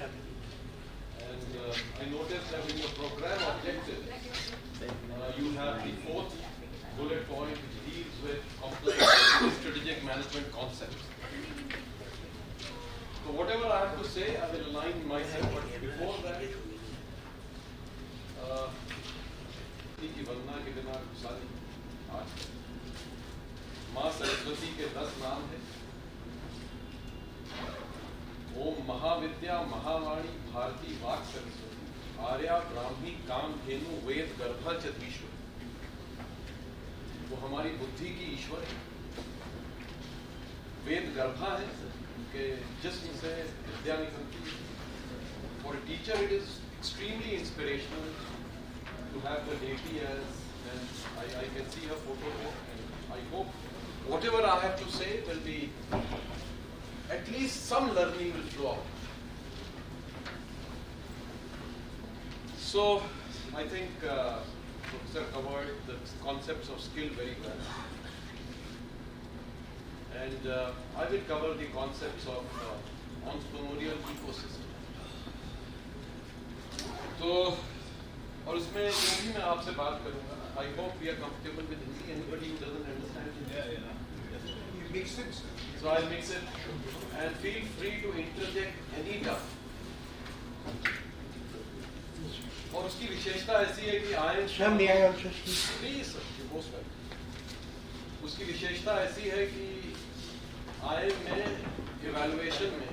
I noticed that in your program objective, you have the fourth bullet point which deals with complex strategic management concepts. So whatever I have to say, I will align myself. But before that, की वंदना के बिना सारी आज माँ सरस्वती के 10 नाम है। ओम महाविद्या महावाणी भारती वाक सरस्वती आर्या ब्राह्मी काम धेनु वेद गर्भा चतुरीश्वर। वो हमारी बुद्धि की ईश्वर है, वेद गर्भा है कि जिस्म से विद्या निकलती है। For a teacher it is extremely inspirational to have the deity as, and I can see her photo here, and I hope whatever I have to say will be at least some learning will flow out. So I think Professor covered the concepts of skill very well, and I will cover the concepts of entrepreneurial ecosystem. तो और उसमें जो भी मैं आपसे बात करूंगा, I hope we are comfortable with Hindi. Anybody who doesn't understand Hindi? It makes sense. So I'll mix it, and feel free to interject any time. और उसकी विशेषता ऐसी है कि Please, sir, you're most welcome. उसकी विशेषता ऐसी है कि IIM में इवैल्यूएशन में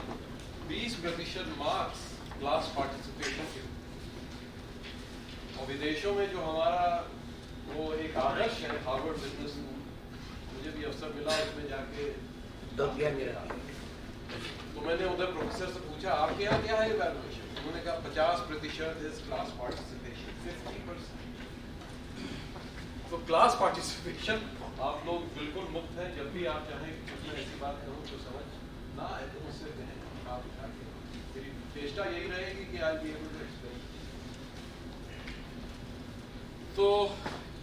20% मार्क्स क्लास पार्टिसिपेशन के, और विदेशों में जो हमारा वो एक आदर्श है हार्वर्ड बिजनेस स्कूल, मुझे भी अवसर मिला उसमें जाके। तो मैंने उधर प्रोफेसर से पूछा आपके यहाँ क्या है इवैल्यूएशन? उन्होंने कहा 50% इज क्लास पार्टिसिपेशन, 50%। तो क्लास पार्टिसिपेशन आप लोग बिल्कुल मुक्त हैं, जब भी आप चाहें मैं ऐसी बात करूँ तो समझ ना आए तो मुझसे कहें, आप मेरी चेष्टा यही रहेगी कि आज भी एबल टू एक्सप्लेन। तो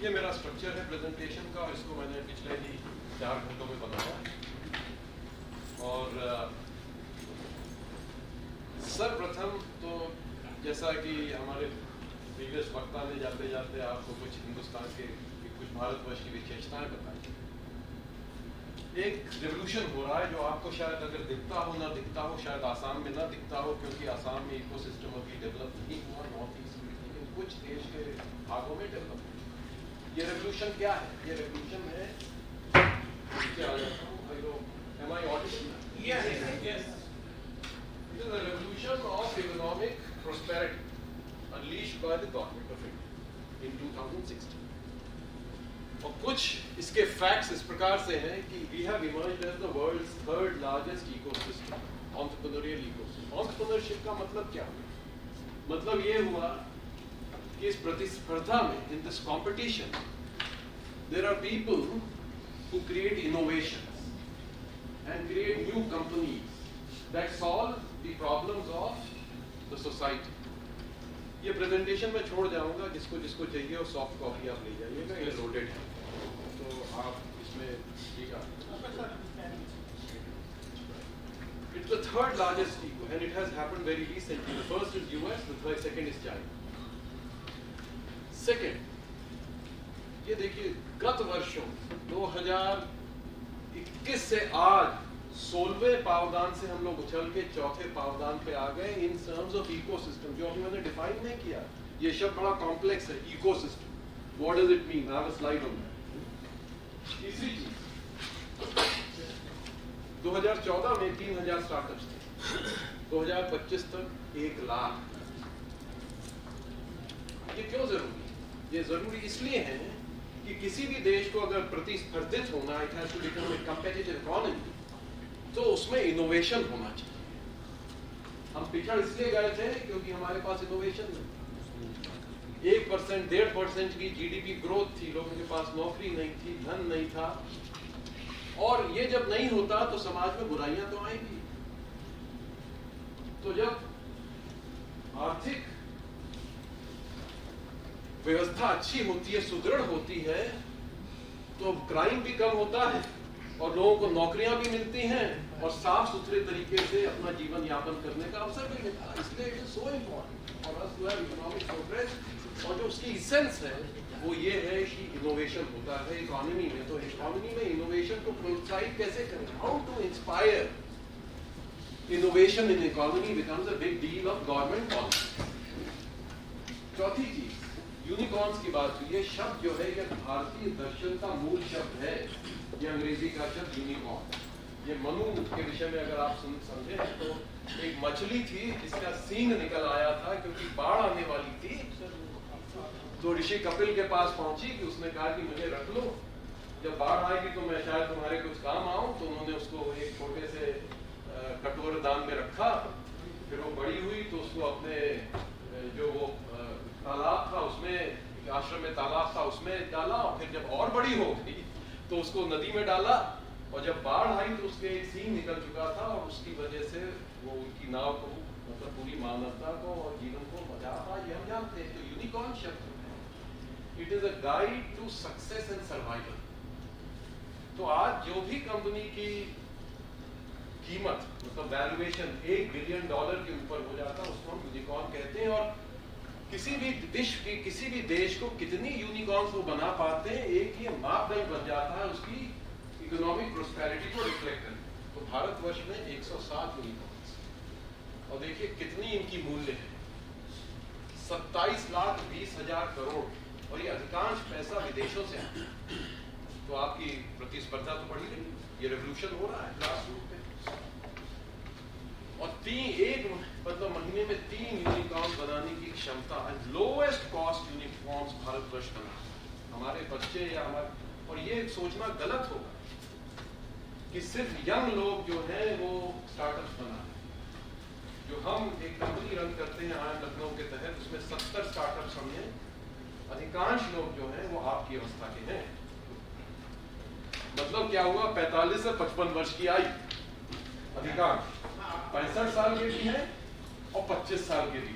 ये मेरा स्ट्रक्चर है प्रेजेंटेशन का, और इसको मैंने पिछले ही 4 घंटों में बनाया। और सर्वप्रथम तो जैसा कि हमारे प्रीवियस वक्ता ने जाते जाते आपको कुछ हिंदुस्तान के कुछ भारतवर्ष की विशेषताएं बताई। एक रिवोल्यूशन हो रहा है जो आपको शायद अगर दिखता हो ना दिखता हो, शायद आसाम में ना दिखता हो क्योंकि आसाम में इकोसिस्टम अभी डेवलप नहीं हुआ, नॉर्थ ईस्ट में कुछ देश के भागों में डेवलप। ये रेवोल्यूशन क्या है? ये रेवोल्यूशन है, क्या am I audible? Yes, yes. It is a revolution of economic prosperity unleashed by the government of India in 2016. और कुछ इसके फैक्ट्स इस प्रकार से हैं कि we have emerged as the world's 3rd largest ecosystem, entrepreneurial ecosystem. Entrepreneurship का मतलब क्या हुआ? मतलब ये हुआ कि इस प्रतिस्पर्धा में, in this competition, there are people who create innovations and create new companies that solve the problems of the society. ये प्रेजेंटेशन में छोड़ जाऊंगा, जिसको जिसको चाहिए वो सॉफ्ट कॉपी आप ले जाइएगा, ये लोडेड है तो आप इसमें ठीक है। It's the 3rd largest eco and it has happened very recently. The first is US, the second is China. Second, ये देखिए गत वर्षों 2021 से आज 16वें पावदान से हम लोग उछल के 4थे पावदान पे आ गए इन टर्म्स ऑफ इकोसिस्टम, जो अभी मैंने डिफाइन नहीं किया। ये शब्द बड़ा कॉम्प्लेक्स है, ecosystem, what does it mean? I have a slide on that. तीसरी चीज, 2014 में 3000 स्टार्टअप्स थे, 2025 तक 1 लाख। ये क्यों जरूरी है? ये जरूरी इसलिए है कि किसी भी देश को अगर प्रतिस्पर्धित होना, it has to become a competitive economy, तो उसमें इनोवेशन होना चाहिए। हम पिछड़ इसलिए गए थे क्योंकि हमारे पास इनोवेशन नहीं, 1% 1.5% की जीडीपी ग्रोथ थी, लोगों के पास नौकरी नहीं थी, धन नहीं था, और ये जब नहीं होता तो समाज में बुराइयां तो आएंगी। तो जब आर्थिक व्यवस्था अच्छी होती है, सुदृढ़ होती है, तो क्राइम भी कम होता है, और लोगों को नौकरियां भी मिलती हैं और साफ सुथरे तरीके से अपना जीवन यापन करने का अवसर भी मिलता है। इसलिए it is so important for us to have economic progress. और जो उसकी इसेंस है वो ये है कि इनोवेशन होता है इकोनॉमी में। तो इकोनॉमी में इनोवेशन को प्रोत्साहित कैसे करें, how to inspire innovation in economy becomes a big deal of government policy. चौथी चीज, यूनिकॉर्न्स की बात हुई। ये शब्द जो है ये भारतीय दर्शन का मूल शब्द है। ये अंग्रेजी का शब्द यूनिकॉर्न, ये मनु के विषय में अगर आप समझे तो एक मछली थी जिसका सींग निकल आया था क्योंकि बाढ़ आने वाली थी। तो ऋषि कपिल के पास पहुंची कि उसने कहा कि मुझे रख लो, जब बाढ़ आएगी तो मैं शायद तुम्हारे कुछ काम आऊं। तो उन्होंने उसको एक छोटे से कटोरे दान में रखा। फिर वो बड़ी हुई तो उसको अपने जो वो तालाब था उसमें, आश्रम में तालाब था उसमें डाला। और फिर जब और बड़ी हो गई तो उसको नदी में डाला। और जब बाढ़ आई तो उसके एक सींग निकल चुका था और उसकी वजह से वो उनकी नाव को, मतलब पूरी मानवता को और जीवन को बचा था। ये हम जानते हैं। तो यूनिकॉर्न शब्द it is a guide to success and survival. तो आज जो भी कंपनी की कीमत, मतलब वैल्यूएशन $1 बिलियन के ऊपर हो जाता है उसको हम यूनिकॉर्न कहते हैं। और किसी भी विश्व की किसी भी देश को कितनी यूनिकॉर्न्स वो बना पाते हैं, एक ये मापदंड बन जाता है उसकी इकोनॉमिक प्रोस्पेरिटी को रिफ्लेक्ट करने। तो भारतवर्ष में 107 यूनिकॉर्न्स, और देखिए कितनी इनकी मूल्य है, 27,20,000 करोड़। और ये अधिकांश पैसा विदेशों से आता है। तो आपकी प्रतिस्पर्धा तो बढ़ी रही, ये रेवोल्यूशन हो रहा है ग्रास रूट पे। और मतलब महीने में 3 यूनिकॉर्न बनाने की क्षमता, लोएस्ट कॉस्ट यूनिकॉर्न्स भारतवर्ष बना। हमारे बच्चे या हमारे, और ये सोचना गलत होगा कि सिर्फ यंग लोग जो हैं वो स्टार्टअप्स बना रहे हैं। जो हम एक कंपनी रन करते हैं आयन लखनऊ के तहत, उसमें 70 स्टार्टअप्स हमने, अधिकांश लोग जो हैं वो आपकी अवस्था के हैं। मतलब क्या हुआ, 45 से 55 वर्ष की आयु, अधिकांश 65 साल के भी हैं और 25 साल के भी।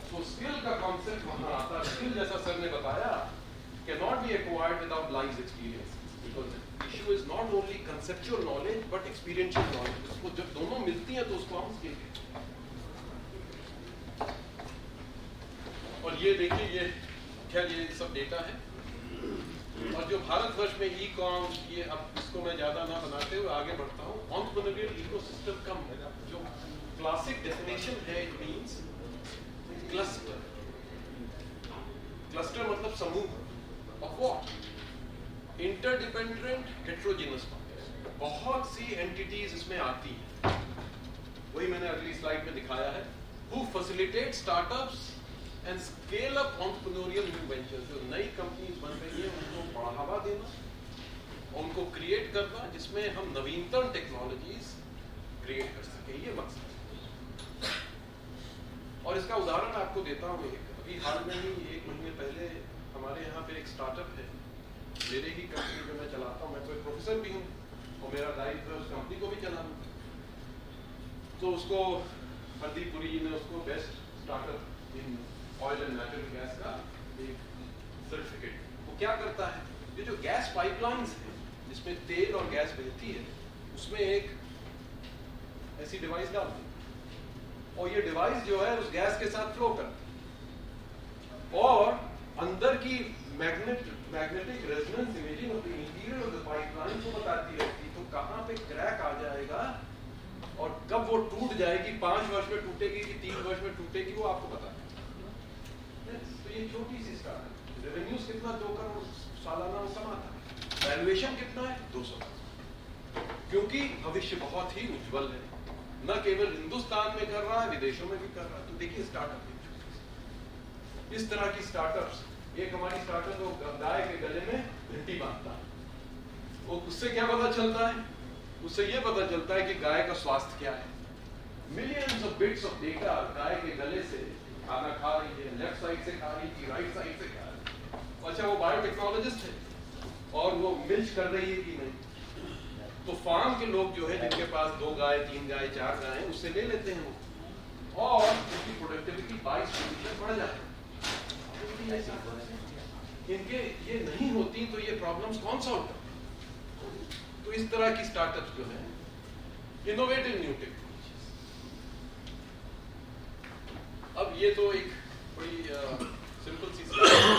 तो स्किल का कॉन्सेप्ट वहां आता है। स्किल, जैसा सर ने बताया, can not be acquired without life experience, because issue is not only conceptual knowledge but experiential knowledge. उसको जब दोनों मिलती हैं तो उसको हम स्किल कहते हैं। और ये देखिए, ये क्या, ये सब डेटा है। और जो भारतवर्ष में ई कॉम, ये अब इसको मैं ज्यादा ना बनाते हुए आगे बढ़ता हूँ। एंटरप्रेन्योरियल इकोसिस्टम का जो क्लासिक डेफिनेशन है, इट मींस क्लस्टर। क्लस्टर मतलब समूह ऑफ व्हाट, इंटरडिपेंडेंट हेटेरोजेनस। बहुत सी एंटिटीज इसमें आती हैं, वही मैंने अगली स्लाइड में दिखाया है। Who facilitate startups and scale up entrepreneurial new ventures. जो नई कंपनीज बन रही है उनको बढ़ावा देना, उनको क्रिएट करना जिसमें हम नवीनतम टेक्नोलॉजीज क्रिएट कर सके, ये मकसद है। और इसका उदाहरण आपको देता हूँ। अभी हाल में ही 1 महीने पहले हमारे यहाँ पे एक स्टार्टअप है, मेरे ही कंपनी जो मैं चलाता हूँ, मैं तो एक प्रोफेसर भी हूँ और मेरा दायित्व है उस कंपनी को भी चलाना। तो उसको हरदीप पुरी जी ने उसको best startup in oil and natural gas का एक सर्टिफिकेट। वो क्या करता है, ये जो गैस पाइपलाइंस है जिसमें तेल और गैस बहती है, उसमें एक ऐसी डिवाइस डालते हैं और ये डिवाइस जो है उस गैस के साथ फ्लो करती है और अंदर की magnetic resonance imaging of the interior of the pipeline को बताती रहती है। तो कहाँ पे क्रैक आ जाएगा और कब वो टूट जाएगी, 5 वर्ष में टूटेगी कि 3 वर्ष में टूटेगी, वो आपको बताता है। तो ये छोटी सी स्टार्टअप, रेवेन्यूज कितना 2 करोड़ सालाना वो कमाता है, वैल्यूएशन कितना है 200, क्योंकि भविष्य बहुत ही उज्जवल है। न केवल हिंदुस्तान में कर रहा है, विदेशों में भी कर रहा है। तो देखिए स्टार्टअप इस तरह की स्टार्टअप्स। एक हमारी स्टार्टअप वो गाय के गले में घंटी बांधता है। वो उससे क्या पता चलता है, उससे ये पता चलता है कि गाय का स्वास्थ्य क्या है। Millions of bits of data गाय के गले से खाना खा रही है, लेफ्ट साइड से खा रही है, राइट साइड से खा रही है। अच्छा, वो बायोटेक्नोलॉजिस्ट है और वो मिल्च कर रही है कि नहीं। तो फार्म के लोग जो है जिनके पास 2 गाय, 3 गाय, 4 गाय, उससे ले लेते हैं वो, और उसकी प्रोडक्टिविटी 22% बढ़ जाती है। इनके ये नहीं होती तो ये प्रॉब्लम्स कौन सॉल्व करता? तो इस तरह की स्टार्टअप जो है इनोवेटिव न्यू टेक्नोलॉजी। अब ये तो एक बड़ी सिंपल सी स्लाइड है,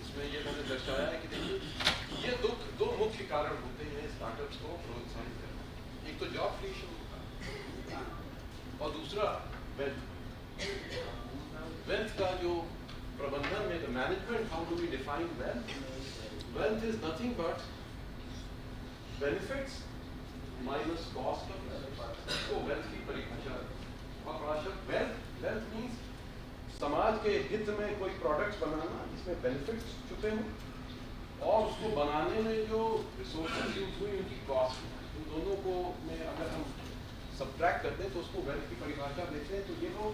इसमें ये मैंने दर्शाया है कि देखिए ये दो मुख्य कारण होते हैं स्टार्टअप्स को प्रोत्साहित करना। एक तो जॉब क्रिएशन होता है और दूसरा वेल्थ का जो प्रबंधन में, the management, how do we define wealth? Wealth is nothing but benefits minus cost of wealth. तो वेल्थ की परिभाषा और प्राशक वेल्थ मीन्स समाज के हित में कोई प्रोडक्ट्स बनाना जिसमें बेनिफिट्स छुपे हों और उसको बनाने में जो रिसोर्सेज यूज हुई उनकी कॉस्ट, इन दोनों को में अगर हम सब्ट्रैक्ट करते हैं तो उसको वेल्थ की परिभाषा देते हैं। तो ये लोग,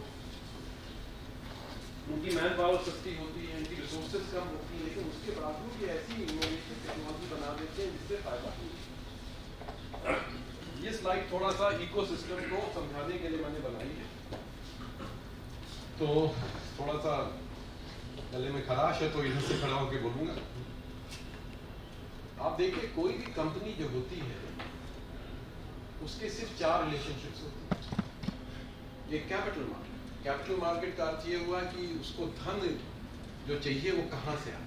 उनकी मैन पावर सस्ती होती है, उनकी रिसोर्सेज कम होती है, लेकिन उसके बावजूद ये ऐसी इनोवेटिव टेक्नोलॉजी बना देते हैं जिससे फायदा होता है। ये स्लाइड थोड़ा सा इकोसिस्टम को समझाने के लिए मैंने बनाई है, तो थोड़ा सा गले में खराश है तो इधर से खड़ा होकर बोलूंगा। आप देखिए कोई भी कंपनी जो होती है उसके सिर्फ 4 रिलेशनशिप्स होते हैं। एक कैपिटल मार्केट का अर्थ ये हुआ कि उसको धन जो चाहिए वो कहां से आए।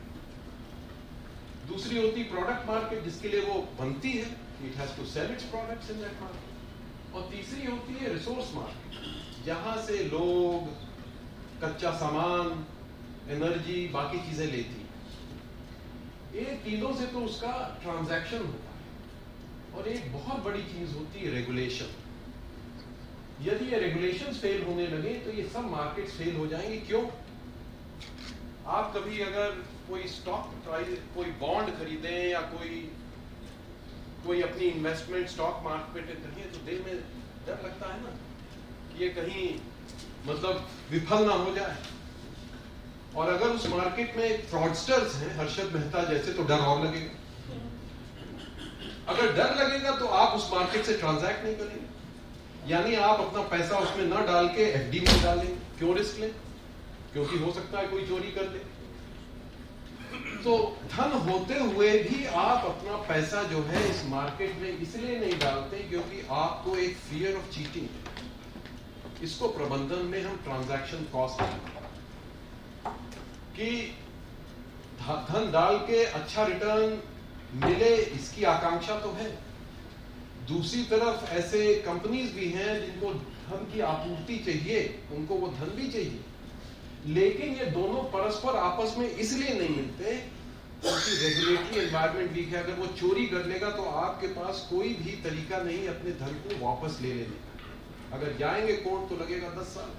दूसरी होती प्रोडक्ट मार्केट, जिसके लिए वो बनती है, it has to sell its products in that market. और तीसरी होती है रिसोर्स मार्केट, जहां से लोग कच्चा सामान, एनर्जी, बाकी चीजें लेती हैं। ये तीनों से तो उसका ट्रांजैक्शन होता है। और एक बहुत बड़ी चीज होती है रेगुलेशन। यदि ये रेगुलेशंस फेल होने लगे तो ये सब मार्केट्स फेल हो जाएंगे। क्यों? आप कभी अगर कोई स्टॉक प्राइस, कोई बॉन्ड खरीदें या कोई अपनी इन्वेस्टमेंट स्टॉक मार्केट में करिए तो दिल में डर लगता है ना कि ये कहीं मतलब विफल ना हो जाए। और अगर उस मार्केट में फ्रॉडस्टर्स हैं, हर्षद मेहता जैसे, तो डर और लगेगा। अगर डर लगेगा तो आप उस मार्केट से ट्रांजैक्ट नहीं करेंगे, यानी आप अपना पैसा उसमें ना डाल के एफडी में डालेंगे। क्यों रिस्क लें? क्योंकि हो सकता है कोई चोरी कर ले। तो धन होते हुए भी आप अपना पैसा जो है इस मार्केट में इसलिए नहीं डालते क्योंकि आपको एक फियर ऑफ चीटिंग है। इसको प्रबंधन में हम ट्रांजैक्शन कॉस्ट कि धन डाल के अच्छा रिटर्न मिले, इसकी आकांक्षा तो है। दूसरी तरफ ऐसे कंपनीज भी हैं जिनको धन की आपूर्ति चाहिए, उनको वो धन भी चाहिए, लेकिन ये दोनों परस्पर आपस में इसलिए नहीं मिलते क्योंकि रेगुलेटरी एनवायरनमेंट वीक है। अगर वो चोरी कर लेगा तो आपके पास कोई भी तरीका नहीं अपने धन को वापस ले लेने का। अगर जाएंगे कोर्ट तो लगेगा 10 साल।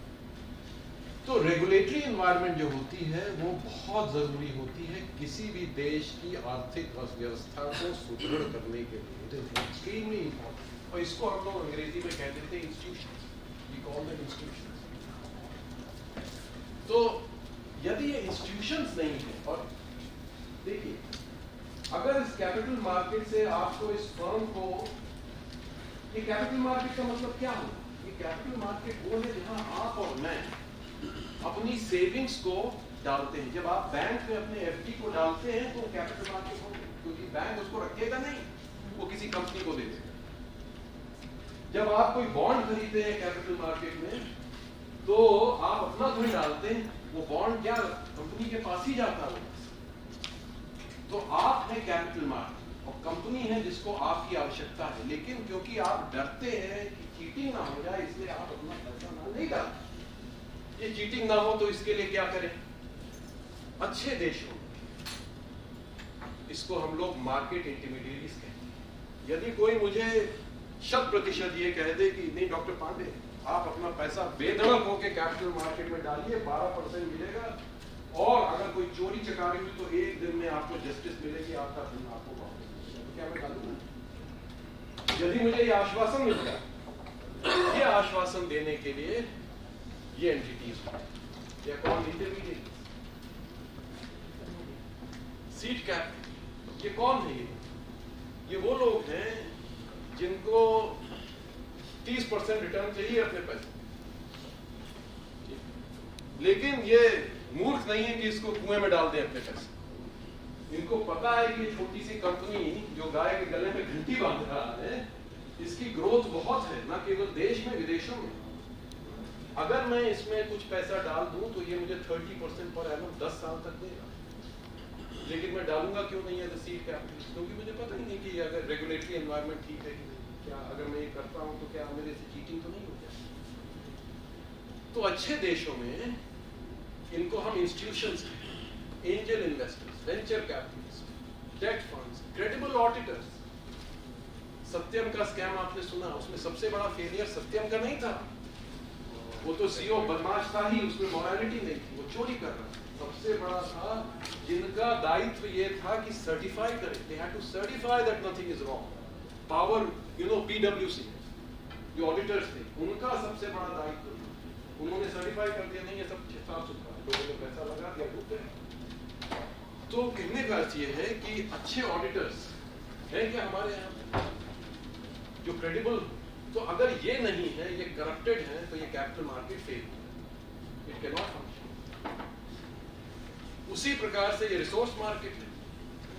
तो रेगुलेटरी एनवायरनमेंट जो होती है वो बहुत जरूरी होती है किसी भी देश की आर्थिक व्यवस्था को सुदृढ़ करने के लिए। Extremely important. और इसको हम लोग अंग्रेजी में कह देते हैं institutions, we call them institutions. तो यदि ये इंस्टीट्यूशंस नहीं है, और देखिए अगर इस कैपिटल मार्केट से आपको इस फर्म को, ये कैपिटल मार्केट का मतलब क्या होगा? ये कैपिटल मार्केट वो है जहां आप और मैं अपनी सेविंग्स को डालते हैं। जब आप बैंक में अपने एफडी को डालते हैं तो कैपिटल मार्केट होगा, क्योंकि बैंक उसको रखेगा नहीं, वो किसी कंपनी को दे देगा। जब आप कोई बॉन्ड खरीदते हैं कैपिटल मार्केट में तो आप अपना थोड़ी डालते हैं, वो बॉन्ड क्या कंपनी के पास ही जाता है। तो आप है कैपिटल मार्केट और कंपनी है जिसको आपकी आवश्यकता है, लेकिन क्योंकि आप डरते हैं कि चीटिंग ना हो जाए इसलिए आप अपना पैसा ना नहीं डालते। ये चीटिंग ना हो तो इसके लिए क्या करें? अच्छे देशों, इसको हम लोग मार्केट इंटरमीडिएरीज कहते हैं। यदि कोई मुझे 100% ये कह दे कि नहीं डॉक्टर पांडे आप अपना पैसा बेधड़क होकर कैपिटल मार्केट में डालिए, 12% मिलेगा, और अगर कोई चोरी चकारी हुई तो एक दिन में आपको जस्टिस मिलेगी, आपका धन आपको वापस मिलेगा, तो क्या मैं डालूंगा? यदि मुझे ये आश्वासन मिलता है, ये आश्वासन देने के लिए ये एंटिटीज या कौन? Intermediate, seed capital. ये कौन है? ये वो लोग हैं जिनको 30% रिटर्न चाहिए अपने पैसे, लेकिन ये मूर्ख नहीं है कि इसको कुएं में डाल दें अपने पैसे। इनको पता है कि छोटी सी कंपनी जो गाय के गले में घंटी बांध रहा है, इसकी ग्रोथ बहुत है, ना केवल देश में विदेशों में। अगर मैं इसमें कुछ पैसा डाल दूं तो ये मुझे 30% पर एनम 10 साल तक देगा, लेकिन मैं डालूंगा क्यों नहीं एज सीड कैपिटल? क्योंकि मुझे पता ही नहीं कि अगर रेगुलेटरी एनवायरनमेंट ठीक है कि नहीं, क्या अगर मैं ये करता हूं तो क्या मेरे से चीटिंग तो नहीं हो जाए। तो अच्छे देशों में इनको हम institutions, angel investors, venture capitalist, debt funds, credible auditors. Satyam का स्कैम आपने सुना, उसमें सबसे बड़ा फेलियर सत्यम का नहीं था, वो तो सीईओ बदमाश था ही, उसमें मोरालिटी नहीं थी, वो चोरी कर रहा था। सबसे बड़ा था जिनका दायित्व ये था कि सर्टिफाई करें, they had to certify that nothing is wrong. Power, PWC जो ऑडिटर्स थे, उनका सबसे बड़ा दायित्व, उन्होंने सर्टिफाई कर दिया नहीं ये सब साफ सुथरा, लोगों ने पैसा लगा दिया, डूब गए। तो कहने का अर्थ ये है कि अच्छे ऑडिटर्स हैं क्या हमारे यहाँ जो क्रेडिबल। तो अगर ये नहीं है, ये करप्टेड है, तो ये capital market fail, it can not function. उसी प्रकार से ये रिसोर्स मार्केट है।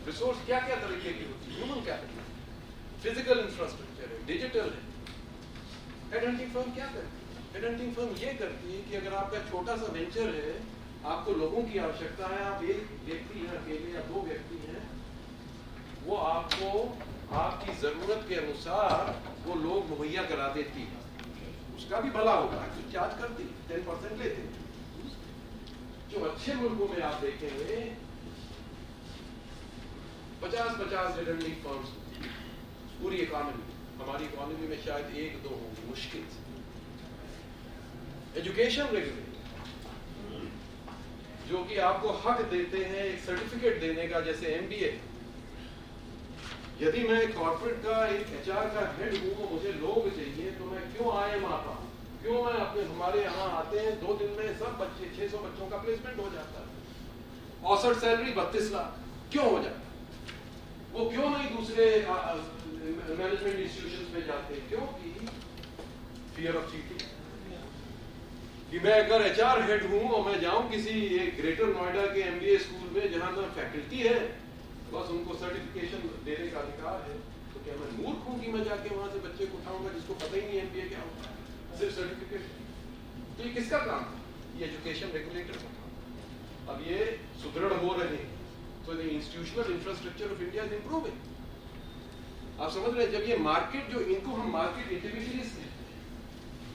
रिसोर्स क्या क्या तरीके की होती है? ह्यूमन कैपिटल, फिजिकल इंफ्रास्ट्रक्चर है, डिजिटल है। हेडहंटिंग फर्म क्या करती है? हेडहंटिंग फर्म ये करती है कि अगर आपका छोटा सा वेंचर है, आपको लोगों की आवश्यकता है, आप एक व्यक्ति हैं अकेले या 2 व्यक्ति हैं, वो आपको आपकी जरूरत के अनुसार वो लोग मुहैया करा देती है। उसका भी भला होगा, तो चार्ज करती, 10% लेते हैं। जो अच्छे मुल्कों में आप देखेंगे 50-50 हेडहंटिंग फर्म्स पूरी इकोनॉमी। हमारी इकोनॉमी में शायद 1-2 होंगी मुश्किल से। एजुकेशन रेगुलेटर जो कि आपको हक देते हैं एक सर्टिफिकेट देने का, जैसे MBA। यदि मैं कॉर्पोरेट का एक HR का हेड हूँ, मुझे लोग चाहिए, तो मैं क्यों IIM आता हूँ? क्यों मैं हमारे यहाँ आते हैं 2 दिन में सब बच्चे 600 बच्चों का प्लेसमेंट हो जाता है, औसत सैलरी 32 लाख क्यों हो जाता है? वो क्यों नहीं दूसरे मैनेजमेंट इंस्टीट्यूशंस में जाते? क्योंकि फियर ऑफ चीटिंग। कि मैं अगर HR हेड हूँ और मैं जाऊँ किसी एक ग्रेटर नोएडा के MBA स्कूल में जहाँ पर फैकल्टी है, बस उनको सर्टिफिकेशन देने का अधिकार है, तो क्या मैं मूर्ख हूँ कि मैं जाके वहां से बच्चे को उठाऊंगा जिसको पता ही नहीं MBA क्या होता है, सिर्फ सर्टिफिकेट? तो ये किसका काम है? ये एजुकेशन रेगुलेटर का काम। अब ये सुदृढ़ हो रहे हैं, तो the institutional infrastructure of India is improving. आप समझ रहे हैं? जब ये मार्केट, जो इनको हम मार्केट इंटरमीडिएट्स कहते हैं,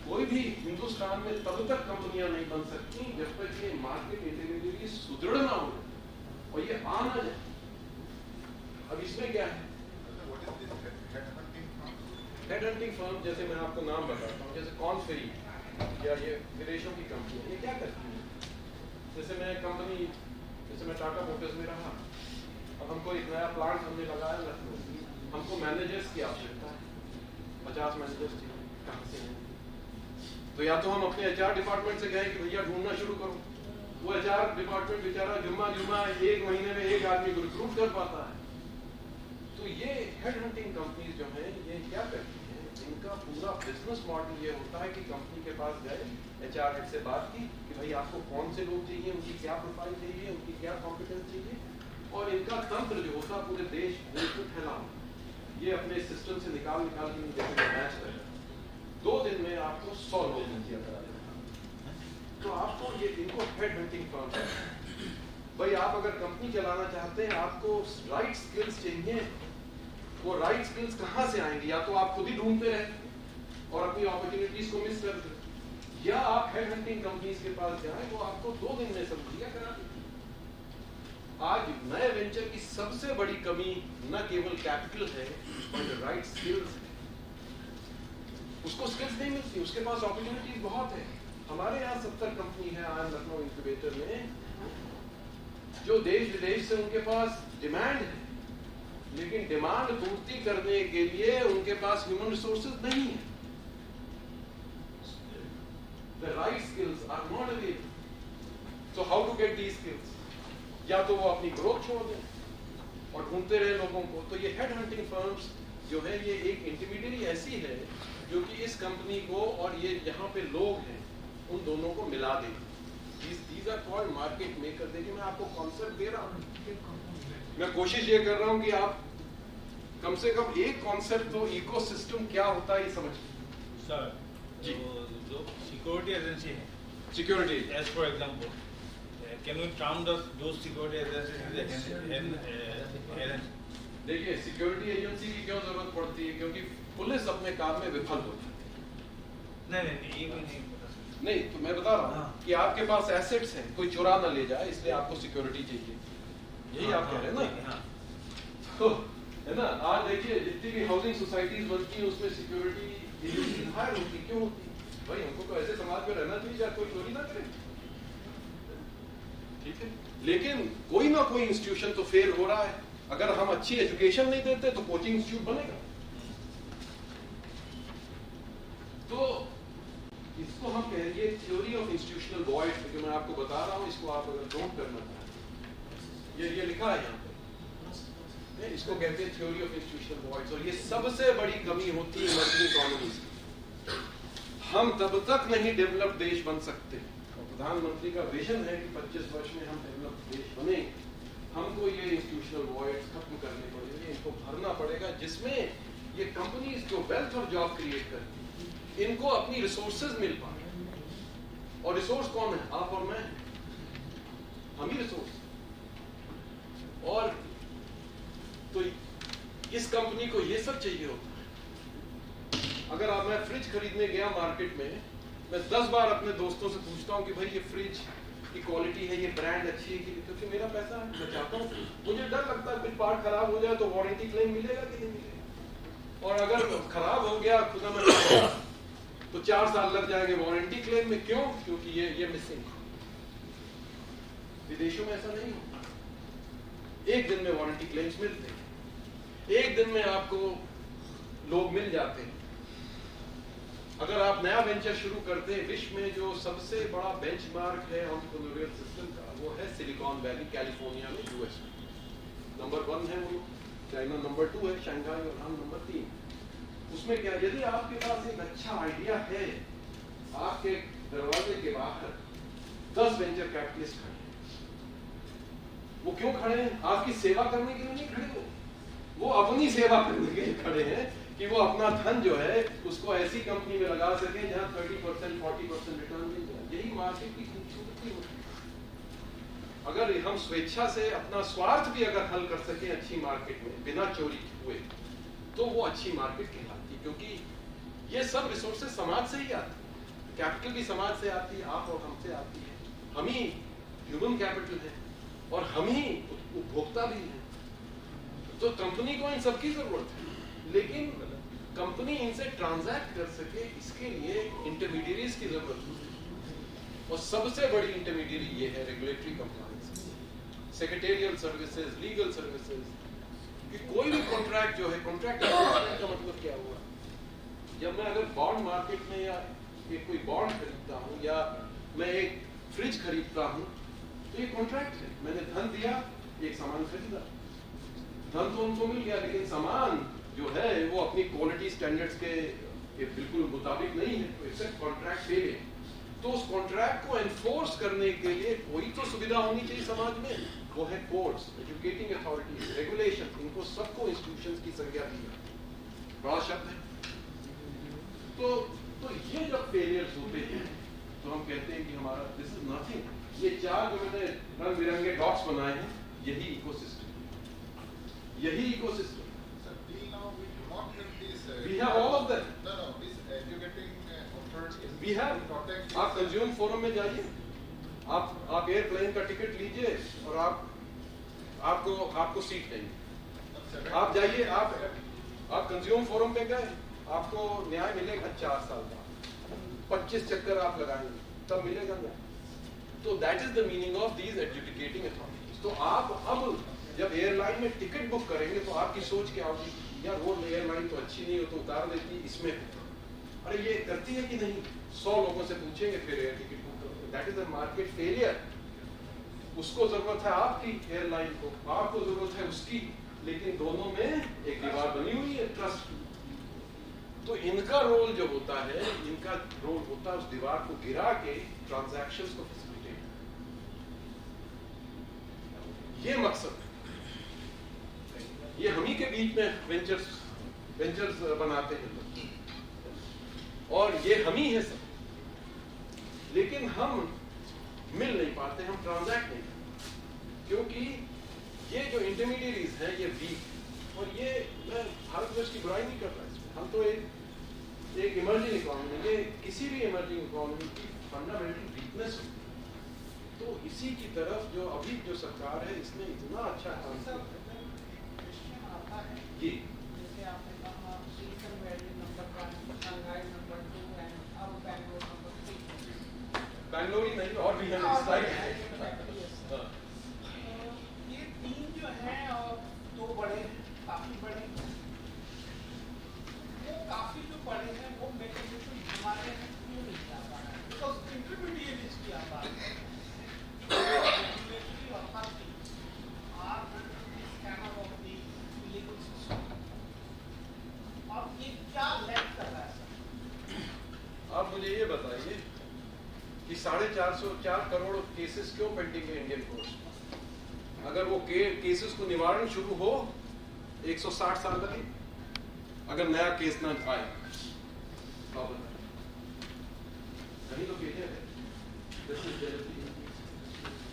कोई भी हिंदुस्तान में तब तक कंपनियां नहीं बन सकती जब तक ये मार्केट इंटरमीडिएट सुदृढ़ ना हो और ये आ ना जाए। अब इसमें क्या है? हेडहंटिंग फर्म, जैसे मैं आपको नाम बताता हूँ, जैसे कॉन्फेरी या ये विदेशों की कंपनी है, ये क्या करती है? जैसे मैं कंपनी, जैसे मैं टाटा मोटर्स में रहा, अब हमको एक नया प्लांट हमने लगाया लखनऊ, हमको मैनेजर्स की आवश्यकता है, 50 मैनेजर्स चाहिए, कहाँ से हैं? तो या तो हम अपने HR डिपार्टमेंट से गए कि भैया ढूंढना शुरू करो, वो HR डिपार्टमेंट बेचारा जुम्मा 1 महीने में 1 आदमी को रिक्रूट कर पाता है। तो ये हेडहंटिंग कंपनीज जो हैं, ये क्या करती हैं? इनका पूरा बिजनेस मॉडल ये होता है कि कंपनी के पास गए, HR हेड से बात की कि भाई आपको कौन से लोग चाहिए, उनकी क्या प्रोफाइल चाहिए, उनकी क्या कॉम्पिटेंस चाहिए, और इनका तंत्र जो होता है पूरे देश में फैला, ये अपने सिस्टम से निकाल के जैसे मैच करें, 2 दिन में आपको 100 लोग मुहैया करा देगा। तो आपको ये, इनको हेडहंटिंग फर्म है। भाई आप अगर कंपनी चलाना चाहते हैं, आपको राइट स्किल्स चाहिए। वो राइट स्किल्स कहाँ से आएंगे? या तो आप खुद ही ढूंढते रहें और अपनी अपॉर्चुनिटीज को मिस कर दें, या आप हेडहंटिंग कंपनीज के पास जाएं, वो आपको 2 दिन में सब मुहैया करा देंगे। आज नए वेंचर की सबसे बड़ी कमी न केवल कैपिटल है, और राइट स्किल्स है। उसको स्किल्स नहीं मिलती, उसके पास अपॉर्चुनिटीज बहुत है। हमारे यहाँ 70 कंपनी है IIM लखनऊ इंक्यूबेटर में, जो देश विदेश से उनके पास डिमांड है, लेकिन डिमांड पूर्ति करने के लिए उनके पास ह्यूमन रिसोर्सेज नहीं है। The right skills are not available. So how to get these skills? या तो वो अपनी ग्रोथ छोड़ दें और ढूंढते रहे लोगों को। तो ये हेड हंटिंग फर्म्स जो है, ये एक इंटरमीडिएट ऐसी है जो कि इस कंपनी को और ये जहाँ पे लोग हैं उन दोनों को मिला देती। These are called market makers। देखिए मैं आपको कॉन्सेप्ट दे रहा हूँ। मैं कोशिश ये कर रहा हूं कि आप कम से कम एक कॉन्सेप्ट तो इकोसिस्टम क्या होता है ये समझ। सर जी। जो सिक्योरिटी एजेंसी है, security as for example, can we count those security agencies as देखिए सिक्योरिटी एजेंसी की क्यों जरूरत पड़ती है, क्योंकि पुलिस अपने काम में विफल होती है। नहीं ये भी नहीं पता सर। नहीं तो मैं बता रहा हूँ कि आपके पास एसेट्स हैं, कोई चुरा ना ले जाए, इसलिए आपको सिक्योरिटी चाहिए, यही आप कह रहे हैं ना। हाँ। तो है ना, आज देखिए जितनी भी हाउसिंग सोसाइटीज बनती है उसमें सिक्योरिटी एजेंसी हायर होती, क्यों होती? भाई हमको तो ऐसे समाज में रहना चाहिए जहाँ कोई चोरी ना करे, ठीक है। लेकिन कोई ना कोई इंस्टीट्यूशन तो फेल हो रहा है। अगर हम अच्छी एजुकेशन नहीं देते तो कोचिंग इंस्टीट्यूट बनेगा। तो इसको हम कह रही है थ्योरी ऑफ इंस्टीट्यूशनल वॉइड, जो मैं आपको बता रहा हूं, इसको आप अगर नोट करना चाहें, ये लिखा है यहाँ पे, इसको कहते हैं थ्योरी ऑफ इंस्टीट्यूशनल वॉइड्स। और ये सबसे बड़ी कमी होती है इमर्जिंग इकोनॉमीज की। हम तब तक नहीं डेवलप देश बन सकते, और प्रधानमंत्री का विजन है कि 25 वर्ष में हम डेवलप देश बने। हमको ये इंस्टीट्यूशनल वॉइड्स खत्म करने पड़ेंगे, इनको भरना पड़ेगा, जिसमें ये कंपनीज जो वेल्थ और जॉब क्रिएट करती है, इनको अपनी रिसोर्सेज मिल पाए। और रिसोर्स कौन है? आप और मैं, हम ही रिसोर्स। और तो इस कंपनी को ये सब चाहिए होता है। अगर आप, मैं फ्रिज खरीदने गया मार्केट में, मैं 10 बार अपने दोस्तों से पूछता हूँ कि भाई ये फ्रिज की क्वालिटी है, ये ब्रांड अच्छी है, क्योंकि मेरा पैसा है, मैं चाहता हूँ। मुझे डर लगता है कुछ पार्ट खराब हो जाए तो वारंटी क्लेम मिलेगा कि नहीं मिलेगा। और अगर खराब हो गया खुदा मैं तो 4 साल लग जाएंगे वारंटी क्लेम में। क्यों? क्योंकि ये मिसिंग। विदेशों में ऐसा नहीं होता, एक दिन में वारंटी क्लेम्स मिलते हैं, एक दिन में आपको लोग मिल जाते हैं। अगर आप नया वेंचर शुरू करते हैं, विश्व में जो सबसे बड़ा बेंचमार्क है एंटरप्रेन्योरियल सिस्टम का, वो है सिलिकॉन वैली, कैलिफोर्निया में, यूएस में। नंबर 1 है वो, चाइना नंबर 2 है, शंघाई, और हम नंबर 3। उसमें क्या, यदि आपके पास एक अच्छा आइडिया है, आपके दरवाजे के बाहर 10 वेंचर कैपिटलिस्ट खड़े हैं। वो क्यों खड़े हैं? आपकी सेवा करने के लिए नहीं खड़े, वो अपनी सेवा करने के लिए खड़े हैं कि वो अपना धन जो है उसको ऐसी कंपनी में लगा सके जहां 30% 40% रिटर्न मिल जाए। यही मार्केट की खूबसूरती होती है। अगर हम स्वेच्छा से अपना स्वार्थ भी अगर हल कर सके अच्छी मार्केट में बिना चोरी हुए, तो वो अच्छी मार्केट कहलाती है। क्योंकि ये सब रिसोर्सेज समाज से ही आती है, कैपिटल भी समाज से आती है, आप और हमसे आती है। हम ही ह्यूमन कैपिटल है और हम ही उपभोक्ता भी है। तो कंपनी को इन सबकी जरूरत है, लेकिन कंपनी इनसे ट्रांजैक्ट कर सके, इसके लिए इंटरमीडियरीज की जरूरत है। और सबसे बड़ी इंटरमीडियरी ये है regulatory compliance, secretarial services, legal services. कि कोई भी कॉन्ट्रैक्ट जो है, कॉन्ट्रैक्ट का मतलब क्या हुआ? जब मैं अगर बॉन्ड मार्केट में या कोई बॉन्ड खरीदता हूँ, या मैं एक फ्रिज खरीदता हूँ, तो ये कॉन्ट्रैक्ट है। मैंने धन दिया, एक सामान खरीदा, धन तो उनको मिल गया, लेकिन सामान जो है वो अपनी क्वालिटी स्टैंडर्ड्स के बिल्कुल मुताबिक नहीं है, तो इट्स कॉन्ट्रैक्ट फेल है। तो उस कॉन्ट्रैक्ट को एनफोर्स करने के लिए कोई तो सुविधा होनी चाहिए समाज में, वो है कोर्ट्स, एजुकेटिंग अथॉरिटीज, रेगुलेशन। इनको सबको इंस्टीट्यूशंस की संज्ञा दी है, बड़ा शब्द है। तो ये जब फेलियर्स होते हैं तो हम कहते हैं कि हमारा दिस इज नथिंग। ये 4 जो मैंने रंग बिरंगे डॉट्स बनाए हैं, यही इकोसिस्टम, यही ecosystem. We have all of them. No, this educating authorities. We have. आप कंज्यूम फोरम में जाइए, आप एयरप्लेन का टिकट लीजिए और आपको सीट नहीं। आप जाइए, आप कंज्यूम फोरम पे गए, आपको न्याय मिलेगा 4 साल बाद, 25 चक्कर आप लगाएंगे तब मिलेगा न्याय। तो that is the meaning of these educating authorities. तो आप अब जब एयरलाइन में टिकट बुक करेंगे तो आपकी सोच क्या होगी? यार वो एयरलाइन तो अच्छी नहीं हो तो उतार देती, इसमें अरे ये करती है कि नहीं? 100 लोगों से पूछेंगे फिर एयर टिकट बुक करोगे। That is the market failure. उसको जरूरत है आपकी एयरलाइन को, आपको जरूरत है उसकी, लेकिन दोनों में एक दीवार बनी हुई है, ट्रस्ट। तो इनका रोल जो होता है, इनका रोल होता है उस दीवार को गिरा के ट्रांजैक्शंस को फैसिलिटेट। ये मकसद है। ये हम ही के बीच में वेंचर्स बनाते हैं लोग, और ये हम ही है सब, लेकिन हम मिल नहीं पाते, हम ट्रांजैक्ट नहीं करते, क्योंकि ये जो इंटरमीडिएरीज हैं ये वीक, और ये मैं भारतवर्ष की बुराई नहीं कर रहा इसमें, हम तो एक इमर्जिंग इकोनॉमी, ये किसी भी इमर्जिंग इकोनॉमी की फंडामेंटल वीकनेस होती है। तो इसी की तरफ जो अभी जो सरकार है इसने इतना अच्छा काम किया है कि जैसे आपने कहा silicon valley number 1, Shanghai number 2 and अब बैंगलोर नंबर 3। बैंगलोर ही नहीं और भी है इस साइड। ये 3 जो हैं और 2 बड़े काफी बड़े, वो काफी जो बड़े हैं वो मैकेनिज्म हमारे यहाँ क्यों नहीं जा पा रहा है? बिकॉज इंटरमीडिएट की आप बात करें, regulatory authority are scanner of the legal system, अब ये क्या लैक कर रहा है सर? आप मुझे ये बताइए कि 450 करोड़ केसेस क्यों पेंडिंग है इंडियन कोर्ट्स? अगर वो केसेस को निवारण शुरू हो 160 साल लगे, अगर नया केस ना आए नहीं तो कहते हैं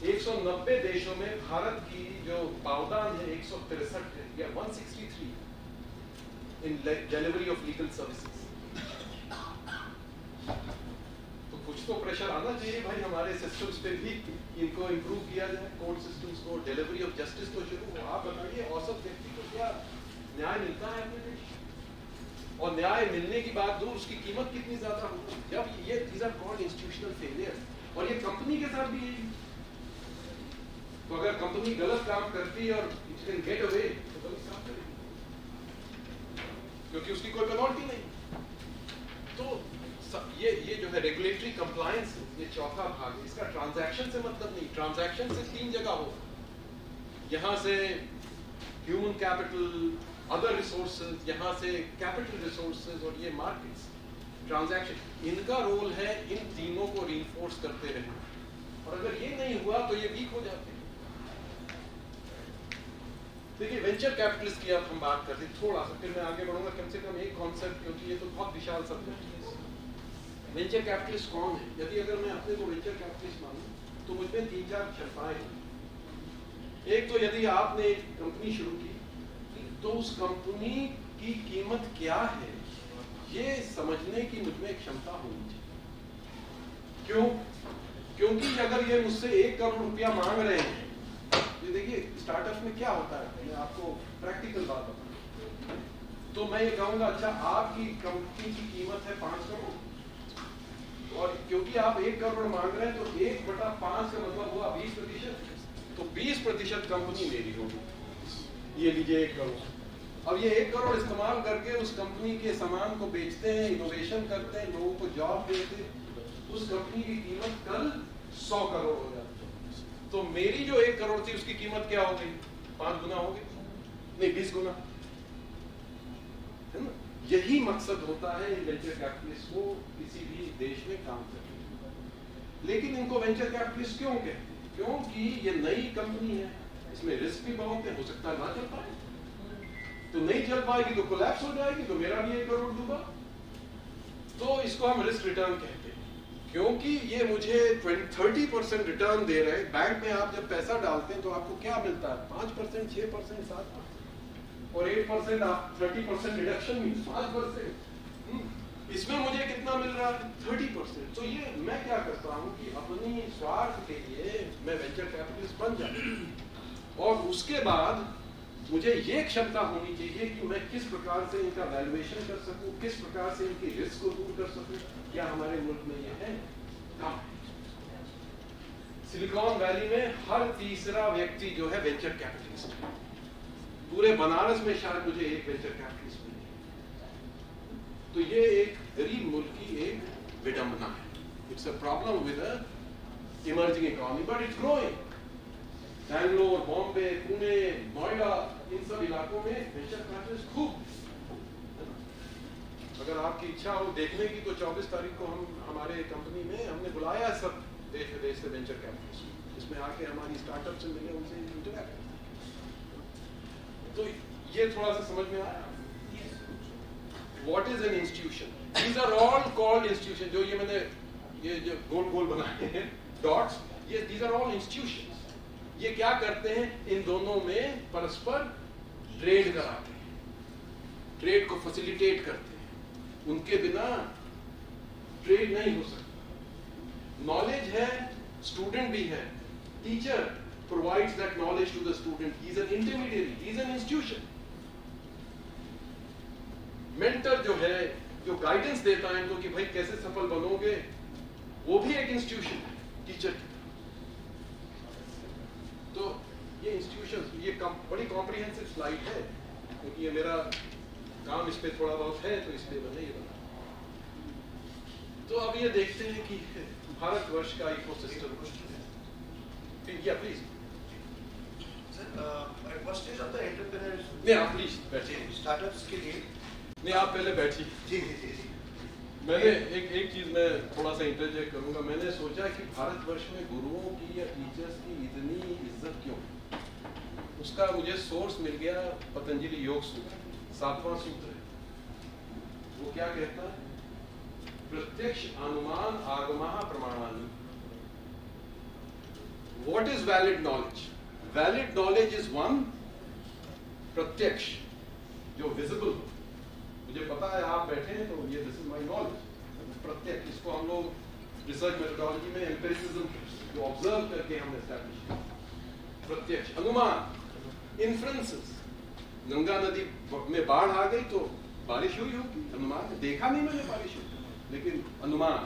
190 देशों में भारत की जो पावदान है 163 है या 163 इन डिलीवरी ऑफ लीगल सर्विसेज। तो कुछ तो प्रेशर आना चाहिए भाई हमारे सिस्टम्स पे भी, इनको इम्प्रूव किया जाए, कोर्ट सिस्टम्स को, डिलीवरी ऑफ जस्टिस तो शुरू हो। आप बताइए औसत व्यक्ति को क्या न्याय मिलता है अपने देश, और न्याय मिलने की बात दूर उसकी कीमत कितनी ज्यादा होती है जब ये these are called institutional failure. और ये कंपनी के साथ भी यही, तो अगर कंपनी गलत काम करती है और इट कैन गेट अवे तो गलत काम करेगी क्योंकि उसकी कोई पेनल्टी नहीं। तो ये जो है रेगुलेटरी कंप्लायंस, ये चौथा भाग है, इसका ट्रांजैक्शन से मतलब नहीं। ट्रांजैक्शन से 3 जगह हो, यहाँ से ह्यूमन कैपिटल, अदर रिसोर्सेज, यहाँ से कैपिटल रिसोर्सेज और ये मार्केट्स। ट्रांजैक्शन इनका रोल है इन तीनों को रीइंफोर्स करते रहना, और अगर ये नहीं हुआ तो ये वीक हो जाते हैं। देखिए वेंचर कैपिटलिस्ट की अब हम बात करते हैं थोड़ा सा, फिर मैं आगे बढ़ूंगा कम से कम एक कॉन्सेप्ट, क्योंकि ये तो बहुत विशाल सब्जेक्ट है। वेंचर कैपिटलिस्ट कौन है? यदि अगर मैं अपने को वेंचर कैपिटलिस्ट मानूं तो मुझमें 3-4 क्षमताएं हैं। एक तो यदि आपने एक कंपनी शुरू की तो उस कंपनी की कीमत क्या है ये समझने की मुझमें क्षमता होनी चाहिए। क्यों? क्योंकि अगर ये मुझसे 1 करोड़ रुपया मांग रहे हैं, ये देखिए स्टार्टअप में क्या होता है, मैं आपको प्रैक्टिकल बात बताऊं तो मैं ये कहूंगा अच्छा आपकी कंपनी की कीमत है 5 करोड़, और क्योंकि आप 1 करोड़ मांग रहे हैं तो 1/5 का मतलब हुआ 20%, तो 20% कंपनी मेरी होगी। ये लीजिए 1 करोड़। अब ये 1 करोड़ इस्तेमाल करके उस कंपनी के सामान को बेचते हैं, इनोवेशन करते हैं, लोगों को जॉब देते हैं, उस कंपनी की कीमत कल 100 करोड़ हो जाती है। तो मेरी जो 1 करोड़ थी उसकी कीमत क्या हो गई? 5 गुना हो गई, नहीं 20 गुना, है ना? यही मकसद होता है इन वेंचर कैपिटलिस्ट को किसी भी देश में काम करने। लेकिन इनको वेंचर कैपिटलिस्ट क्यों कहते हैं? क्योंकि ये नई कंपनी है, इसमें रिस्क भी बहुत है, हो सकता है ना चल पाए, तो नहीं चल पाएगी तो कोलैप्स हो जाएगी, तो मेरा भी 1 करोड़ डूबा। तो इसको हम रिस्क रिटर्न कहते हैं, क्योंकि ये मुझे 30% रिटर्न दे रहे हैं। बैंक में आप जब पैसा डालते हैं तो आपको क्या मिलता है? 5%, 6%, 7%, और 8% आप 30% रिडक्शन मीन्स 5%। इसमें मुझे कितना मिल रहा है? 30%। तो ये मैं क्या करता हूँ कि अपनी स्वार्थ के लिए मैं वेंचर कैपिटलिस्ट बन जाऊँ, और उसके बाद मुझे ये क्षमता होनी चाहिए कि मैं किस प्रकार से इनका वैल्यूएशन कर सकूं, किस प्रकार से इनकी रिस्क को दूर कर सकूं। क्या हमारे मुल्क में ये है? हाँ। सिलिकॉन वैली में हर तीसरा व्यक्ति जो है वेंचर कैपिटलिस्ट है। पूरे बनारस में शायद मुझे एक वेंचर कैपिटलिस्ट मिले। तो ये एक गरीब मुल्क की एक विडंबना है। It's a problem with a emerging economy, but it's growing. Bangalore, Bombay, Pune, Noida, इन सब इलाकों में वेंचर कैपिटलिस्ट खूब। अगर आपकी इच्छा हो देखने की तो 24 तारीख को हम हमारे कंपनी में हमने बुलाया सब देश विदेश से वेंचर कैपिटलिस्ट, इसमें आके हमारी स्टार्टअप से मिले, उनसे इंटरैक्ट। तो ये थोड़ा सा समझ में आया? What is an institution? These are all called institution. जो ये मैंने ये जो गोल गोल बनाए हैं dots, ये these are all institutions. ये क्या करते हैं? इन दोनों में परस्पर ट्रेड कराते हैं, ट्रेड को फैसिलिटेट करते हैं. उनके बिना ट्रेड नहीं हो सकता. नॉलेज है, स्टूडेंट भी है. Teacher provides that knowledge to the student. He is an intermediary. He is an institution. Mentor जो है, जो गाइडेंस देता है इनको कि भाई कैसे सफल बनोगे, वो भी एक इंस्टीट्यूशन है टीचर की तरह. तो ये इंस्टीट्यूशन, ये बड़ी कॉम्प्रिहेंसिव स्लाइड है, क्योंकि ये मेरा काम इस पे थोड़ा बहुत है, तो इसलिए मैंने ये बना. तो अब ये देखते हैं कि भारतवर्ष का इकोसिस्टम. या please at what stage of the entrepreneurs नहीं, आप प्लीज बैठिए. startups के लिए नहीं, आप पहले बैठिए. जी जी जी जी मैंने एक चीज मैं थोड़ा सा इंटरजेक्ट करूंगा. मैंने सोचा कि भारतवर्ष में गुरुओं की या टीचर्स की इतनी इज्जत क्यों. उसका मुझे सोर्स मिल गया पतंजलि योग सूत्र, 7वां सूत्र है. वो क्या कहता है? प्रत्यक्ष अनुमान आगमः प्रमाणानि. What is valid knowledge? Valid knowledge is one प्रत्यक्ष, जो विजिबल हो. मुझे पता है आप बैठे हैं, तो ये दिस इज माय नॉलेज. प्रत्यक्ष, इसको हम लोग रिसर्च मेथोडोलॉजी में एम्पिरिसिज्म, जो ऑब्जर्व करके हमने एस्टैब्लिश किया. प्रत्यक्ष. अनुमान, इन्फ्रेंसेस. गंगा नदी में बाढ़ आ गई तो बारिश हुई होगी, अनुमान. देखा नहीं मैंने बारिश हुई, लेकिन अनुमान,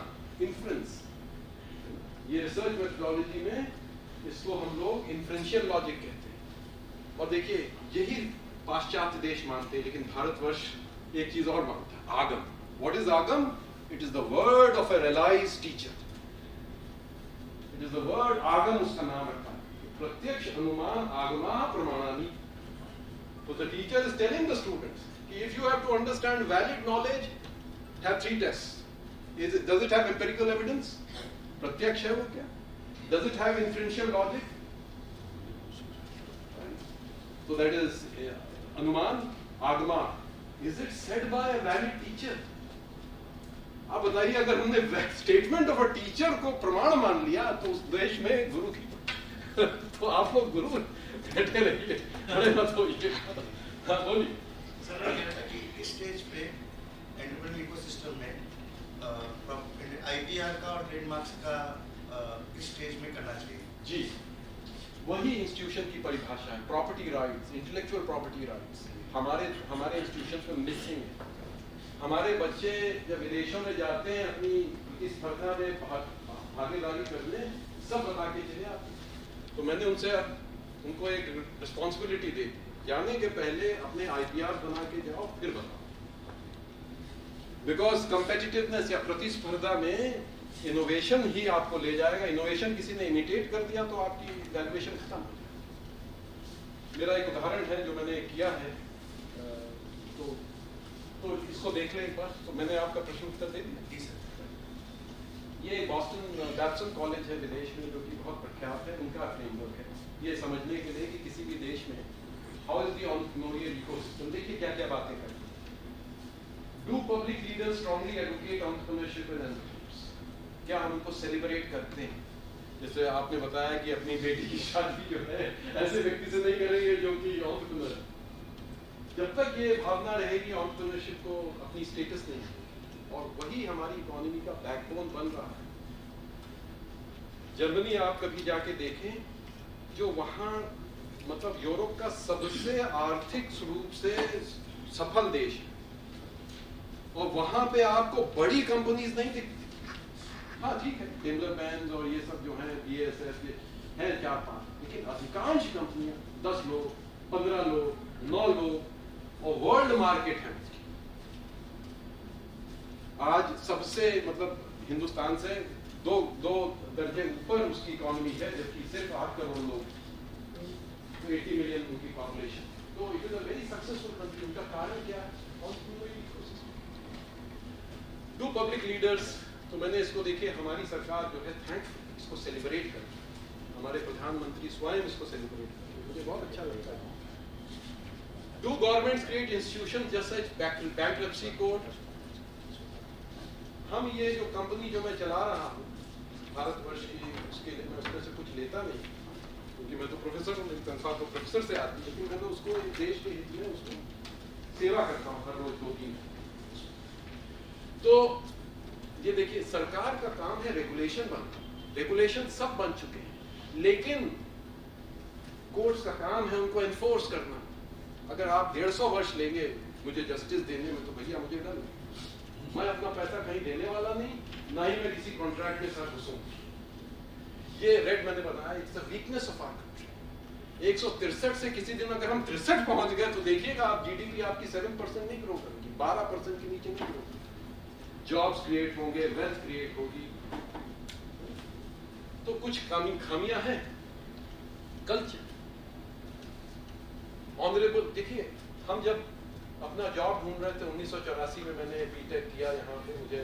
इन्फ्रेंस. ये रिसर्च मेथोडोलॉजी में इसको हम लोग इन्फ्रेंशियल लॉजिक कहते हैं. और देखिए, यही पाश्चात्य देश मानते हैं, लेकिन भारतवर्ष एक चीज और मानता है, आगम. व्हाट इज आगम? It is the word of a realised teacher. It is the word आगम, उसका नाम रखा है. प्रत्यक्ष अनुमान आगमा प्रमाणानि. तो the teacher is telling the students कि if you have to understand valid knowledge, have 3 tests. Does it have empirical evidence? प्रत्यक्ष है वो क्या? Does it have inferential logic? So that is Anuman, Agama. Is it said by a valid teacher? आप बताइए, अगर हमने statement of a teacher को प्रमाण मान लिया तो उस देश में गुरु की तो आप लोग गुरु बैठे रहिए, खड़े मत होइए. हाँ बोलिए. सर, इस स्टेज पे एंटरप्रेन्योर इकोसिस्टम में आईपीआर का और ट्रेडमार्क्स का इस स्टेज में करना चाहिए. जी, वही इंस्टीट्यूशन की परिभाषा है. Property rights, intellectual property rights हमारे इंस्टीट्यूशन में मिसिंग है. हमारे बच्चे जब विदेशों में जाते हैं, अपनी प्रतिस्पर्धा में भागीदारी करने, सब बता के चले आते हैं. तो मैंने उनको एक रिस्पॉन्सिबिलिटी दी, जाने के पहले अपने आईपीआर बना के जाओ, फिर बताओ. बिकॉज कंपेटिटिवनेस या प्रतिस्पर्धा में इनोवेशन ही आपको ले जाएगा. इनोवेशन किसी ने इमिटेट कर दिया तो आपकी वैल्यूएशन खत्म हो जाएगी. मेरा एक उदाहरण है जो मैंने किया है, तो इसको देख लें एक बार. तो मैंने आपका प्रश्न उत्तर दे दिया. जी सर. ये बॉस्टन बैप्सन कॉलेज है विदेश में, जो कि बहुत प्रख्यात है. उनका फ्रेमवर्क है ये समझने के लिए कि किसी भी देश में how is the entrepreneurial ecosystem. देखिए क्या क्या बातें करते हैं. Do public leaders strongly advocate entrepreneurship in enterprise. क्या हम उनको सेलिब्रेट करते हैं? जैसे आपने बताया कि अपनी बेटी की शादी जो है ऐसे व्यक्ति से नहीं करेंगे जो कि एंटरप्रेन्योर है. जब तक ये भावना रहेगी एंटरप्रेन्योरशिप को अपनी स्टेटस नहीं, और वही हमारी इकोनॉमी का बैकबोन बन रहा है. जर्मनी आप कभी जाके देखें, जो वहाँ मतलब यूरोप का सबसे आर्थिक रूप से सफल देश है, और वहां पे आपको बड़ी कंपनीज नहीं दिखती. हाँ ठीक है, टिम्बर बैंड और ये सब जो है BASF है 4-5, लेकिन अधिकांश कंपनियां 10 लोग, 15 लोग, 9 लोग, और वर्ल्ड मार्केट है. आज सबसे मतलब हिंदुस्तान से दो दर्जे ऊपर उसकी इकोनॉमी है, जबकि सिर्फ 8 करोड़ लोग, तो 80 मिलियन उनकी पॉपुलेशन. तो it is a very successful country. उनका कारण क्या है? Do public leaders. तो मैंने इसको देखिए, हमारी सरकार जो है थैंकफुल इसको सेलिब्रेट करती है. हमारे प्रधानमंत्री स्वयं इसको सेलिब्रेट करते हैं. मुझे बहुत अच्छा लगता है. Do governments create institutions just as bankruptcy court? हम ये जो कंपनी जो मैं चला रहा हूँ भारतवर्ष की, उसके लिए मैं उसमें से कुछ लेता नहीं, क्योंकि मैं तो प्रोफेसर हूँ, मेरी तनख्वाह तो प्रोफेसर से आती है, लेकिन मैं तो उसको देश के हित में उसको सेवा करता हूँ हर रोज 2-3। तो ये देखिए, सरकार का काम है रेगुलेशन बनाना, रेगुलेशन सब बन चुके हैं, लेकिन कोर्ट्स का काम है उनको एनफोर्स करना। अगर आप 150 वर्ष लेंगे मुझे जस्टिस देने में, तो भैया मुझे डर नहीं, मैं अपना पैसा कहीं देने वाला नहीं, ना ही मैं किसी कॉन्ट्रैक्ट के साथ घुसूं। ये रेड मैंने बनाया, it's a weakness of our country. 163 से किसी दिन अगर हम 63 पहुंच गए तो देखिएगा आप जीडीपी आपकी 7% नहीं ग्रो करेगी, 12% के नीचे नहीं ग्रो करेगी, जॉब्स क्रिएट होंगे, वेल्थ क्रिएट होगी। तो कुछ खामियां हैं। कल्चर ऑनरेबल, देखिए हम जब अपना जॉब ढूंढ रहे थे 1984 में, मैंने बीटेक किया यहाँ पे, मुझे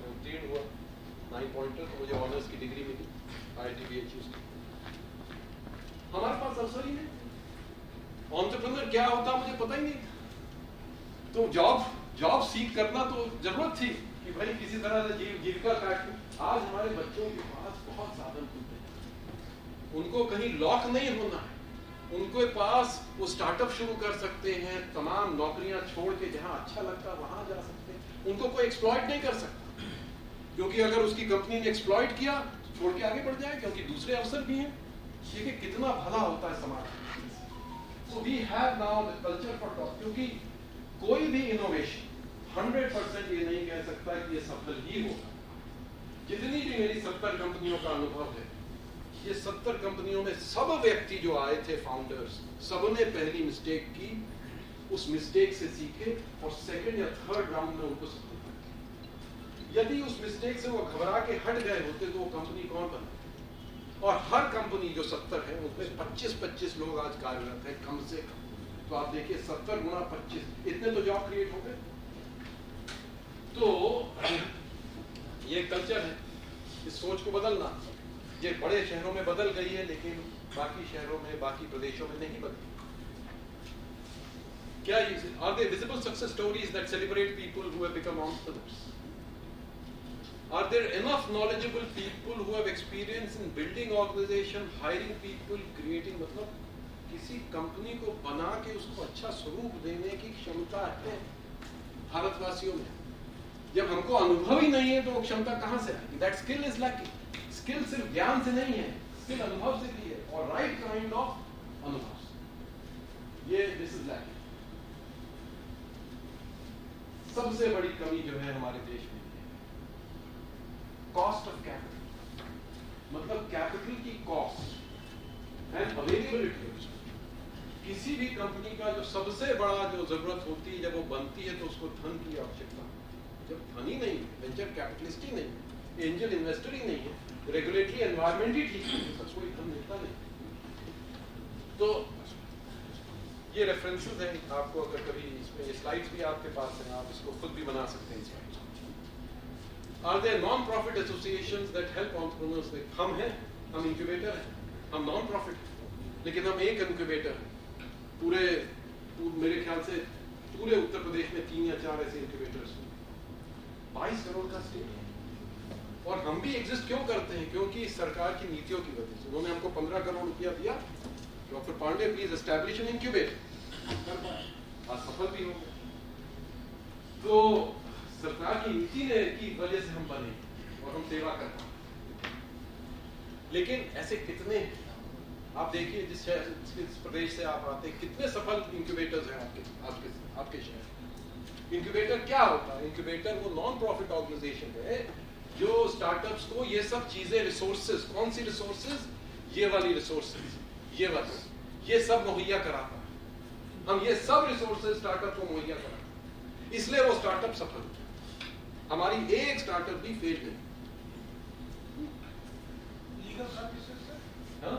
उत्तीर्ण हुआ 9 पॉइंटर, तो मुझे ऑनर्स की डिग्री मिली IIT BHU से। हमारे पास अवसर ही नहीं, एंटरप्रेन्योर क्या होता मुझे पता ही नहीं। तो जॉब सीख करना तो जरूरत थी कि भाई किसी तरह से जीविका काटनी। आज हमारे बच्चों के पास बहुत साधन होते हैं, उनको कहीं लॉक नहीं होना है, उनके पास वो स्टार्टअप शुरू कर सकते हैं, तमाम नौकरियां छोड़ के जहां अच्छा लगता है वहां जा सकते हैं, उनको कोई एक्सप्लॉइट नहीं कर सकता, क्योंकि अगर उसकी कंपनी ने एक्सप्लॉइट किया छोड़ के आगे बढ़ जाए, क्योंकि दूसरे अवसर भी हैं। देखिए कितना भला होता है समाज। So we have now the culture for talk, क्योंकि कोई भी इनोवेशन 100% ये नहीं कह सकता कि ये सफल ही होगा। जितनी भी मेरी 70 कंपनियों का अनुभव है, ये 70 कंपनियों में सब व्यक्ति जो आए थे फाउंडर्स, सबने पहली मिस्टेक की, उस मिस्टेक से सीखे और सेकंड या थर्ड राउंड में उनको सफलता मिली। यदि उस मिस्टेक से वो घबरा के हट गए होते तो वो कंपनी कौन बनती? और हर कंपनी जो 70 है उसमें 25-25 लोग आज कार्यरत हैं कम से कम। तो आप देखिए 70 गुणा 25, इतने तो जॉब क्रिएट हो गए। तो ये कल्चर है, इस सोच को बदलना। ये बड़े शहरों में बदल गई है, लेकिन बाकी शहरों में, बाकी प्रदेशों में नहीं बदली। क्या are there visible success stories that celebrate people who have become entrepreneurs? Are there enough knowledgeable people who have experience in building organization, hiring people, creating, मतलब किसी कंपनी को बना के उसको अच्छा स्वरूप देने की क्षमता है भारतवासियों में? जब हमको अनुभव ही नहीं है तो वो क्षमता कहाँ से आएगी? That skill is lacking. Skill सिर्फ ज्ञान से नहीं है, स्किल अनुभव से भी है, और राइट काइंड ऑफ अनुभव। ये दिस इज लैकिंग। सबसे बड़ी कमी जो है हमारे देश में कॉस्ट ऑफ कैपिटल, मतलब कैपिटल की कॉस्ट एंड अवेलेबिलिटी। किसी भी कंपनी का जो सबसे बड़ा जो जरूरत होती है जब वो बनती है तो उसको धन की आवश्यकता। जब धन ही नहीं, वेंचर कैपिटलिस्ट ही नहीं, एंजल इन्वेस्टर ही नहीं है, रेगुलेटरी एनवायरनमेंट ही ठीक है, तो कोई धन मिलता नहीं। तो ये रेफरेंसेस हैं, आपको अगर कभी इसमें ये स्लाइड्स भी आपके पास हैं, आप इसको खुद भी बना सकते हैं slides. Are there non-profit associations that help entrepreneurs? हम हैं, हम इंक्यूबेटर हैं, हम नॉन-प्रॉफिट, लेकिन हम एक इंक्यूबेटर हैं। मेरे ख्याल से पूरे उत्तर प्रदेश में 3 या 4 ऐसे इंक्यूबेटर्स हैं। 22 करोड़ का स्टेट, और हम भी एग्जिस्ट क्यों करते हैं? क्योंकि सरकार की नीतियों की वजह से। उन्होंने हमको 15 करोड़ रुपया दिया, doctor Pandey please establish an incubator, आज सफल भी हो गए। तो सरकार की नीति ने की वजह से हम बने और हम सेवा कर पाए। लेकिन ऐसे कितने, आप देखिए जिस प्रदेश से आप आते हैं, कितने सफल इंक्यूबेटर्स हैं आपके शहर। इंक्यूबेटर क्या होता है? इंक्यूबेटर वो नॉन प्रॉफिट ऑर्गेनाइजेशन है जो स्टार्टअप्स को ये सब चीजें, रिसोर्सेज, कौन सी रिसोर्सेज? ये वाली रिसोर्सेज, ये सब मुहैया कराता है। हम ये सब रिसोर्सेज स्टार्टअप को मुहैया कराते हैं, इसलिए वो स्टार्टअप सफल होता है। हमारी एक स्टार्टअप भी फेल नहीं। लीगल सर्विसेज सर, हाँ,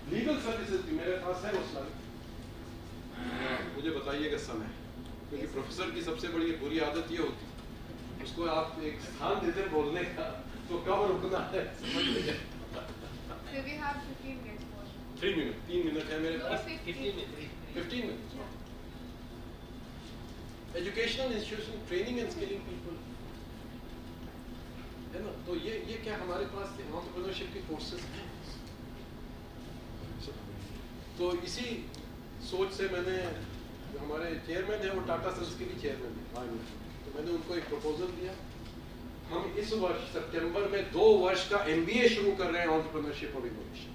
लीगल सर्विसेज भी मेरे पास है वो स्लाइड। मुझे बताइएगा समय, क्योंकि प्रोफेसर की सबसे बड़ी बुरी आदत ये होती है, उसको आप एक स्थान देते बोलने का तो कब रुकना है समझ लीजिए। 3 minutes. 3 मिनट है मेरे पास। No, 15 minutes. 15 minutes. Educational institution, training and skilling people. है ना? तो ये क्या हमारे पास एंटरप्रेन्योरशिप के कोर्सेज हैं? तो इसी सोच से मैंने, जो हमारे चेयरमैन है वो टाटा सन्स के भी चेयरमैन है, तो मैंने उनको एक प्रपोजल दिया। हम इस वर्ष सितंबर में 2 वर्ष का MBA शुरू कर रहे हैं एंटरप्रेन्योरशिप और इनोवेशन।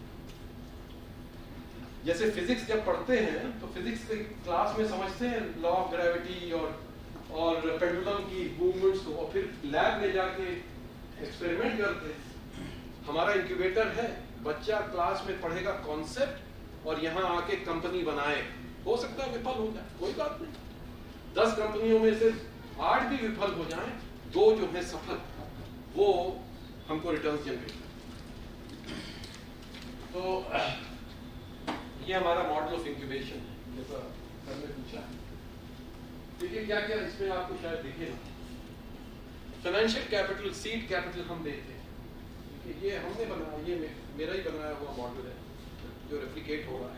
जैसे फिजिक्स जब पढ़ते हैं तो फिजिक्स के क्लास में समझते हैं लॉ ऑफ ग्रेविटी और पेंडुलम की मूवमेंट्स को, और फिर लैब में जाके एक्सपेरिमेंट करते हैं। हमारा इंक्यूबेटर है, बच्चा क्लास में पढ़ेगा कॉन्सेप्ट और यहाँ आके कंपनी बनाए। हो सकता है विफल हो जाए, कोई बात नहीं। 10 कंपनियों में से 8 भी विफल हो जाएं, 2 जो है सफल, वो हमको रिटर्न्स जनरेट। तो ये हमारा मॉडल ऑफ इंक्यूबेशन है, जैसा सर ने पूछा। देखिए क्या क्या इसमें आपको शायद दिखे ना। फाइनेंशियल कैपिटल, सीड कैपिटल हम देते हैं। ये हमने बनाया, ये मेरा ही बनाया हुआ मॉडल है जो रेप्लिकेट हो रहा है।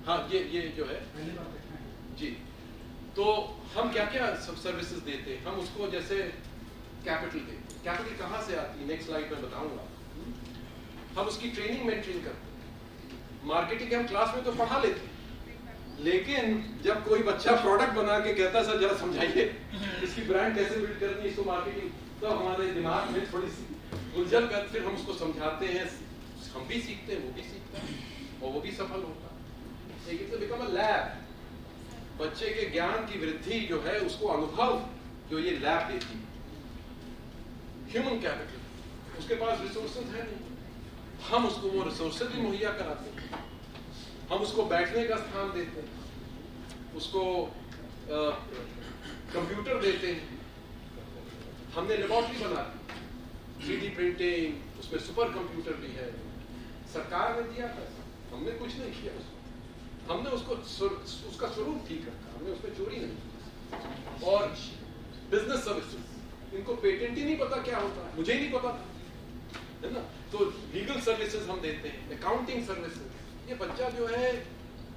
हाँ, ये जो है जी। तो हम क्या क्या सब सर्विसेज देते हैं, हम उसको जैसे कैपिटल देते हैं। कैपिटल कहाँ से आती है, नेक्स्ट स्लाइड में बताऊंगा। हम उसकी ट्रेनिंग मेंटेन करते हैं। मार्केटिंग हम क्लास में तो पढ़ा लेते हैं, लेकिन जब कोई बच्चा प्रोडक्ट बना के कहता है सर जरा समझाइए इसकी ब्रांड कैसे बिल्ड करनी है, इसको मार्केटिंग, तो हमारे दिमाग में थोड़ी सी उलझन कर, फिर हम उसको समझाते हैं। हम भी सीखते हैं, वो भी सीखता है और वो भी सफल होता है। लेकिन तो बिकम अ लैब, बच्चे के ज्ञान की वृद्धि जो है उसको अनुभव जो ये लैब देती है। ह्यूमन कैपिटल, उसके पास रिसोर्सेज है नहीं, हम उसको वो रिसोर्सेज भी मुहैया कराते हैं। हम उसको बैठने का स्थान देते हैं, उसको कंप्यूटर देते हैं। हमने लेबोरेटरी बना दी, 3D प्रिंटिंग, उसमें सुपर कंप्यूटर भी है। सरकार ने दिया पैसा, हमने कुछ नहीं किया उसको। हमने उसका स्वरूप ठीक रखा, हमने उसमें चोरी नहीं की। और बिजनेस सर्विसेज, इनको पेटेंट ही नहीं पता क्या होता है, मुझे ही नहीं पता था, है ना। तो लीगल सर्विसेज हम देते हैं, अकाउंटिंग सर्विसेज। ये बच्चा जो है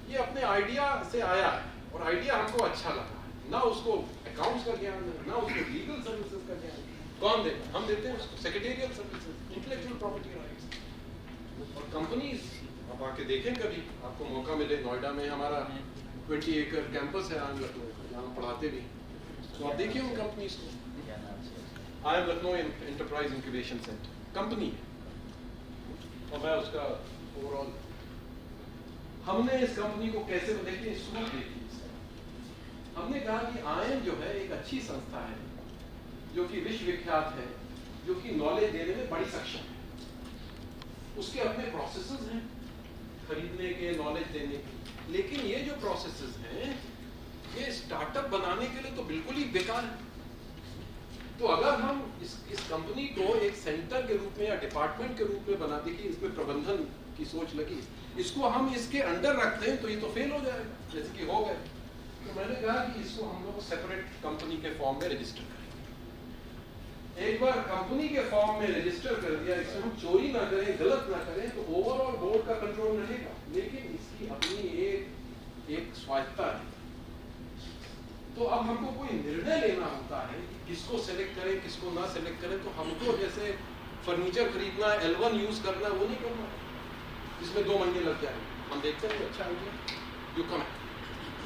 ये अपने आइडिया से आया है और आइडिया हमको अच्छा लगा है, ना उसको अकाउंट्स का ज्ञान है, ना उसको लीगल सर्विसेज का ज्ञान है। कौन देता है? हम देते हैं उसको। Secretarial services, intellectual property rights. और कंपनीज, आप आके देखें कभी, आपको मौका मिले, नोएडा में हमारा 20 एकड़ कैंपस है IIM लखनऊ, जहाँ पढ़ाते भी, तो आप देखिए उन कंपनीज को। IIM Lucknow enterprise incubation centre company है, और मैं उसका ओवरऑल, हमने इस कंपनी को कैसे, देखिए शुरू देखिए। हमने कहा कि IIM जो है एक अच्छी संस्था है, जो कि विश्व विख्यात है, जो कि नॉलेज देने में बड़ी सक्षम है। उसके अपने प्रोसेसेस हैं खरीदने के, नॉलेज देने के, लेकिन ये जो प्रोसेसेस हैं ये स्टार्टअप बनाने के लिए तो बिल्कुल ही बेकार है। तो अगर हम इस कंपनी को एक सेंटर के रूप में या डिपार्टमेंट के रूप में बना, देखिए इसमें प्रबंधन की सोच लगी, इसको हम इसके अंडर रखते हैं तो ये तो फेल हो जाएगा, जैसे कि हो गए। तो मैंने कहा कि इसको हम लोग सेपरेट कंपनी के फॉर्म में रजिस्टर करें। एक बार कंपनी के फॉर्म में रजिस्टर कर दिया, इसमें हम चोरी ना करें, गलत ना करें, तो ओवरऑल बोर्ड का कंट्रोल रहेगा, लेकिन इसकी अपनी एक स्वायत्ता है। तो अब हमको कोई निर्णय लेना होता है कि किसको सेलेक्ट करें, किसको ना सेलेक्ट करें। तो हमको जैसे फर्नीचर खरीदना, L1 यूज करना, वो नहीं करना है जिसमें 2 महीने लग जाए। हम देखते हैं अच्छा आइडिया जो कम है,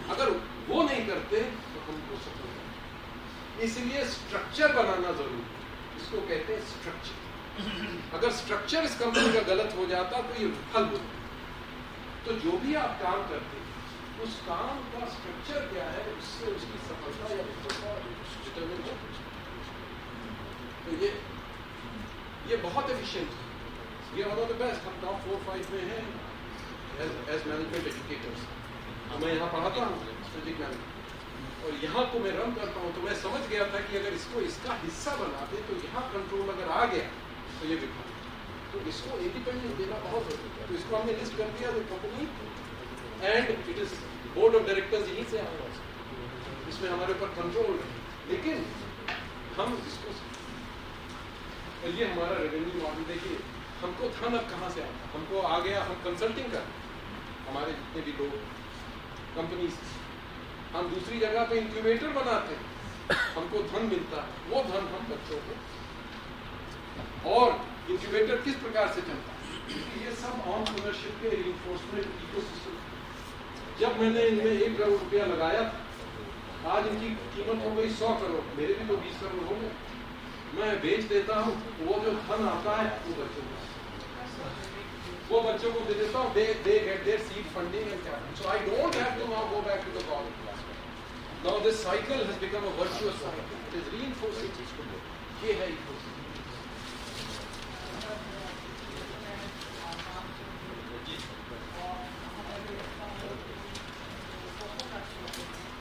अगर वो नहीं करते तो हमको सफल है। इसलिए स्ट्रक्चर बनाना जरूरी है, इसको कहते हैं स्ट्रक्चर। अगर स्ट्रक्चर इस कंपनी का गलत हो जाता तो ये विफल हो जाता। तो जो भी आप काम करते हैं उस काम का स्ट्रक्चर क्या है, उससे उसकी सफलता या विफलता डिटरमिन होती है। तो ये बहुत एफिशिएंट है, ये वन ऑफ द बेस्ट, हम टॉप 4-5 में हैं एज मैनेजमेंट एजुकेटर्स। मैं यहाँ पढ़ाता हूँ स्ट्रेटेजिक मैनेजमेंट, और यहाँ को मैं रन करता हूँ। तो मैं समझ गया था कि अगर इसको इसका हिस्सा बनाते तो यहाँ कंट्रोल अगर आ गया तो ये विफल, तो इसको इंडिपेंडेंस देना बहुत जरूरी है। तो इसको हमने लिस्ट कर दिया, जो company and it is board of directors यहीं से आएगा, इसमें हमारे ऊपर कंट्रोल है। लेकिन हम इसको, ये हमारा रेवेन्यू मॉडल देखिए, हमको धन अब कहाँ से आता, हमको आ गया, हम कंसल्टिंग कर, हमारे जितने भी लोग कंपनीज, हम दूसरी जगह पे इंक्यूबेटर बनाते हैं, हमको धन मिलता है, वो धन हम बच्चों को, और इंक्यूबेटर किस प्रकार से चलता है, ये सब एंटरप्रेन्योरशिप के रिइंफोर्समेंट इकोसिस्टम। जब मैंने इनमें 1 करोड़ रुपया लगाया था, आज इनकी कीमत हो गई 100 करोड़, मेरे भी तो 20 करोड़ हो गए। मैं बेच देता हूँ, वो जो धन आता है वो बच्चों को दे देता हूँ, they get their seed funding and capital. So I don't have to now go back to the college class. Now this cycle has become a virtuous cycle. It is reinforcing. ये है ecosystem.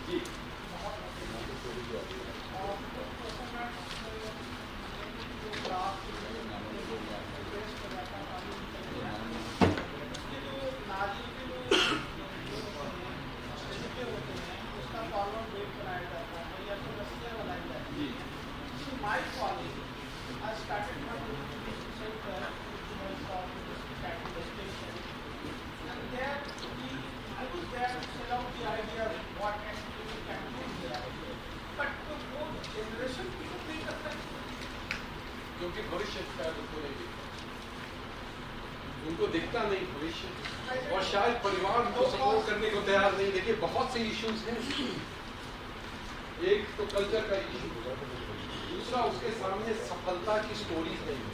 Ji My college, I started my education center, which was starting education, and there I was there to sell out the idea of what activity can do there. But the whole generation people think of that. क्योंकि भविष्य शायद उनको नहीं दिखता, उनको दिखता नहीं भविष्य, और शायद परिवार उनको सपोर्ट करने को तैयार नहीं। देखिए बहुत से इश्यूज हैं, एक तो कल्चर का इशू, दूसरा उसके सामने सफलता की स्टोरीज नहीं है,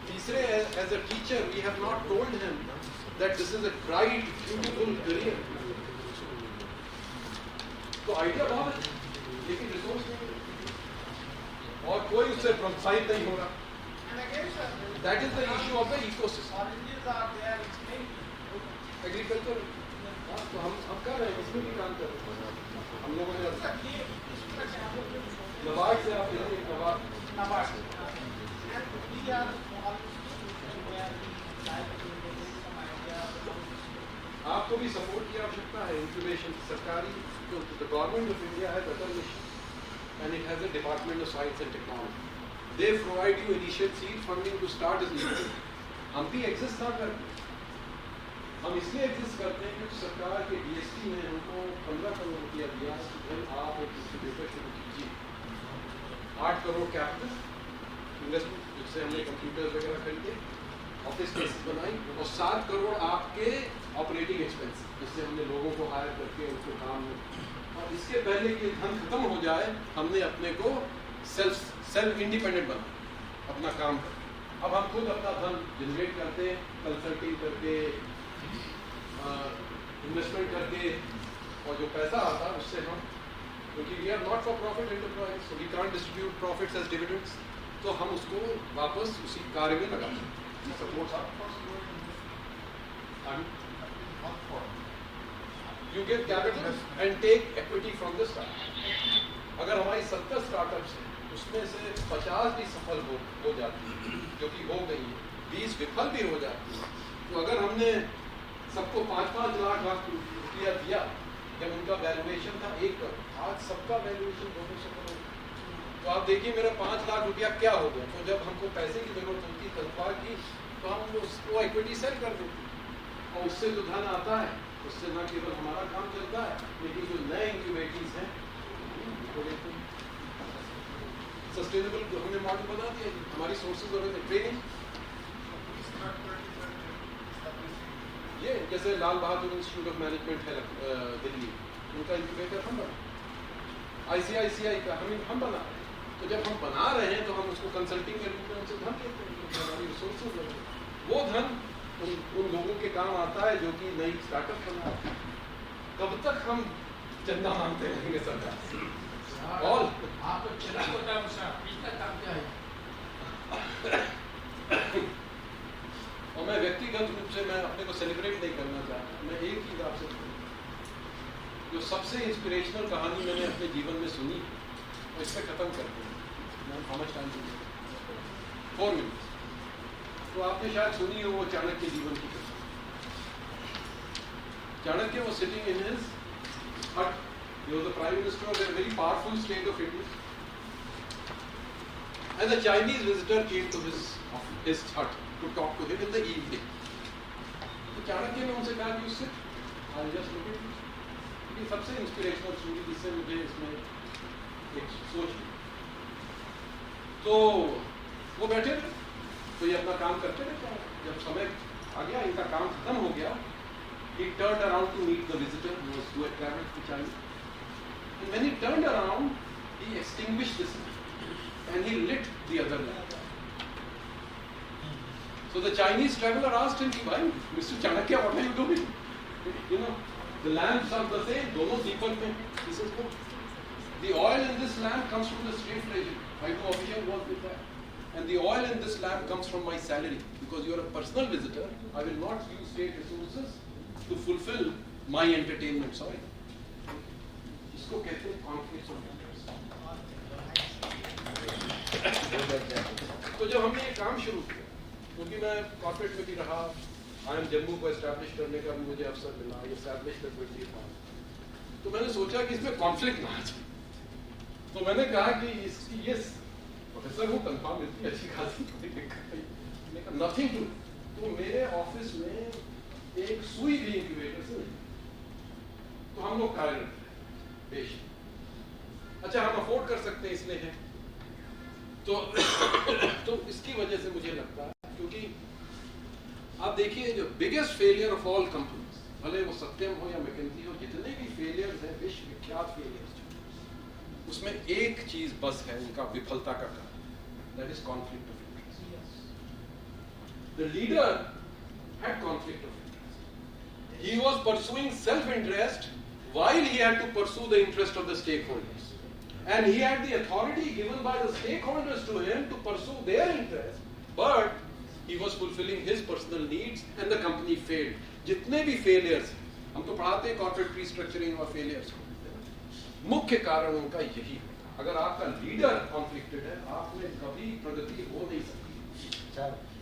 तीसरे as a teacher we have not told him that this is a bright beautiful career. तो आइडिया बहुत है लेकिन रिसोर्स नहीं है, और कोई उससे प्रोत्साहित नहीं हो रहा। And again, sir, That is the issue of the ecosystem. colleges are there, it's maybe. Agriculture, तो हम कर रहे हैं, इसमें भी काम कर रहे हैं। हम लोगों ने Sir, ये इस तरह से हम लोग जो नबार्ड से आप देखिए, NABARD Nabard. And we are small institution where we like to develop some idea about आपको भी सपोर्ट की आवश्यकता है। इंक्यूबेशन सरकारी, तो the government of India has Atal mission and it has a department of science and technology. They provide you initial seed funding to start this initiative. हम भी exist ना करते, हम इसलिए एग्जिस्ट करते हैं क्योंकि सरकार के डीएसटी ने हमको 15 करोड़ रुपया दिया कि भाई आप एक डिस्ट्रीब्यूटर शुरू कीजिए। 8 करोड़ कैपिटल इन्वेस्टमेंट, जिससे हमने कंप्यूटर्स वगैरह खरीदे, ऑफिस स्पेसेस बनाई, और 7 करोड़ आपके ऑपरेटिंग एक्सपेंस, जिससे हमने लोगों को हायर करके उनको काम में, और इसके पहले कि धन खत्म हो जाए हमने अपने को सेल्फ इंडिपेंडेंट बना, अपना काम कर। अब हम खुद अपना धन जनरेट करते हैं, कंसल्टिंग करके, इन्वेस्टमेंट करके, और जो पैसा आता है उससे हम, क्योंकि we are not for profit enterprise, so we can't distribute profits as dividends, तो हम उसको वापस उसी कार्य में लगाते हैं। Support you give capital and take equity from the start. अगर हमारी 70 स्टार्टअप्स हैं, उसमें से 50 भी सफल हो जाती है, जो कि हो गई है, 20 विफल भी हो जाती है। तो अगर हमने सबको 5-5 लाख रुपया दिया जब उनका वैल्यूएशन था 1 करोड़, आज सबका वैल्यूएशन 200 करोड़। तो आप देखिए मेरा 5 लाख रुपया क्या हो गया। तो जब हमको पैसे की जरूरत होती है तनख्वाह की, तो हम उसको इक्विटी सेल कर देते हैं, और उससे जो धन आता है उससे न केवल हमारा काम चलता है, लेकिन जो नए इंक्यूबेटर्स हैं सस्टेनेबल जो हमने मॉडल बना दिया, हमारी सोर्सेज और ट्रेनिंग, ये जैसे Lal Bahadur institute of management है दिल्ली, उनका इंक्यूबेटर हम बना, ICICI का हम बना। तो जब हम बना रहे हैं तो हम उसको कंसल्टिंग के रूप में उनसे धन लेते हैं, हमारी रिसोर्सेज है, वो धन उन लोगों के काम आता है जो कि नई स्टार्टअप बना। कब तक हम चंदा मांगते रहेंगे सरकार से? और आपको चला होता है उसका इसका काम क्या है? और मैं व्यक्तिगत रूप से मैं अपने को सेलिब्रेट नहीं करना चाहता। मैं एक चीज आपसे जो सबसे इंस्पिरेशनल कहानी मैंने अपने जीवन में सुनी, और इस पर खत्म करते हैं। 4 मिनट। तो आपने शायद सुनी हो वो चाणक्य जीवन की कथा। Chanakya was sitting in his hut. He was the prime minister of a very powerful state of India. And a Chinese visitor came to his hut to talk to him in the evening. तो चाणक्य ने उनसे कहा कि उससे I just look at ये सबसे inspirational story जिससे मुझे इसमें एक सोच हुई। तो वो बैठे रहे, तो ये अपना काम करते रहे। जब समय आ गया, इनका काम खत्म हो गया, he turned around to meet the visitor who had traveled to China. And when he turned around, he extinguished this lamp and he lit the other lamp. So the Chinese traveler asked him, "Why, Mr. Chanakya, what are you doing? You know, the lamps are the same, dono deepak mein." He says, "No, the oil in this lamp comes from the state treasury. I do official work with that. And the oil in this lamp comes from my salary. Because you are a personal visitor, I will not use state resources to fulfill my entertainment." Sorry. इसको कहते हैं conflict of interest. तो जब हमने ये काम शुरू किया, क्योंकि मैं कॉर्पोरेट में भी रहा, IIM जम्मू को एस्टैब्लिश करने का भी मुझे अवसर मिला, ये एस्टैब्लिश कर कोई था, तो मैंने सोचा कि इसमें कॉन्फ्लिक्ट ना आ जाए। तो मैंने कहा कि इसकी ये प्रोफेसर हूँ, तनख्वाह मिलती है अच्छी खासी, नथिंग टू। तो मेरे ऑफिस में एक सुई भी इंक्यूबेटर से नहीं, तो हम लोग कार्यरत हैं बेशक। अच्छा, हम अफोर्ड कर सकते हैं इसलिए है, तो इसकी वजह से मुझे लगता है, क्योंकि आप देखिए जो biggest failure of all companies, भले वो सत्यम हो या मैकेंजी हो, जितने भी फेलियर्स हैं, विश्व विख्यात फेलियर्स, उसमें एक चीज बस है उनका विफलता का कारण, that is conflict of interest. The leader had conflict of interest. He was pursuing self interest while he had to pursue the interest of the stakeholders, and he had the authority given by the stakeholders to him to pursue their interest, but he was fulfilling his personal needs and the company failed. जितने भी failures, हम तो पढ़ाते हैं corporate restructuring और failures को, मुख्य कारण उनका यही है। अगर आपका लीडर कॉन्फ्लिक्टेड है, आप में कभी प्रगति हो नहीं सकती।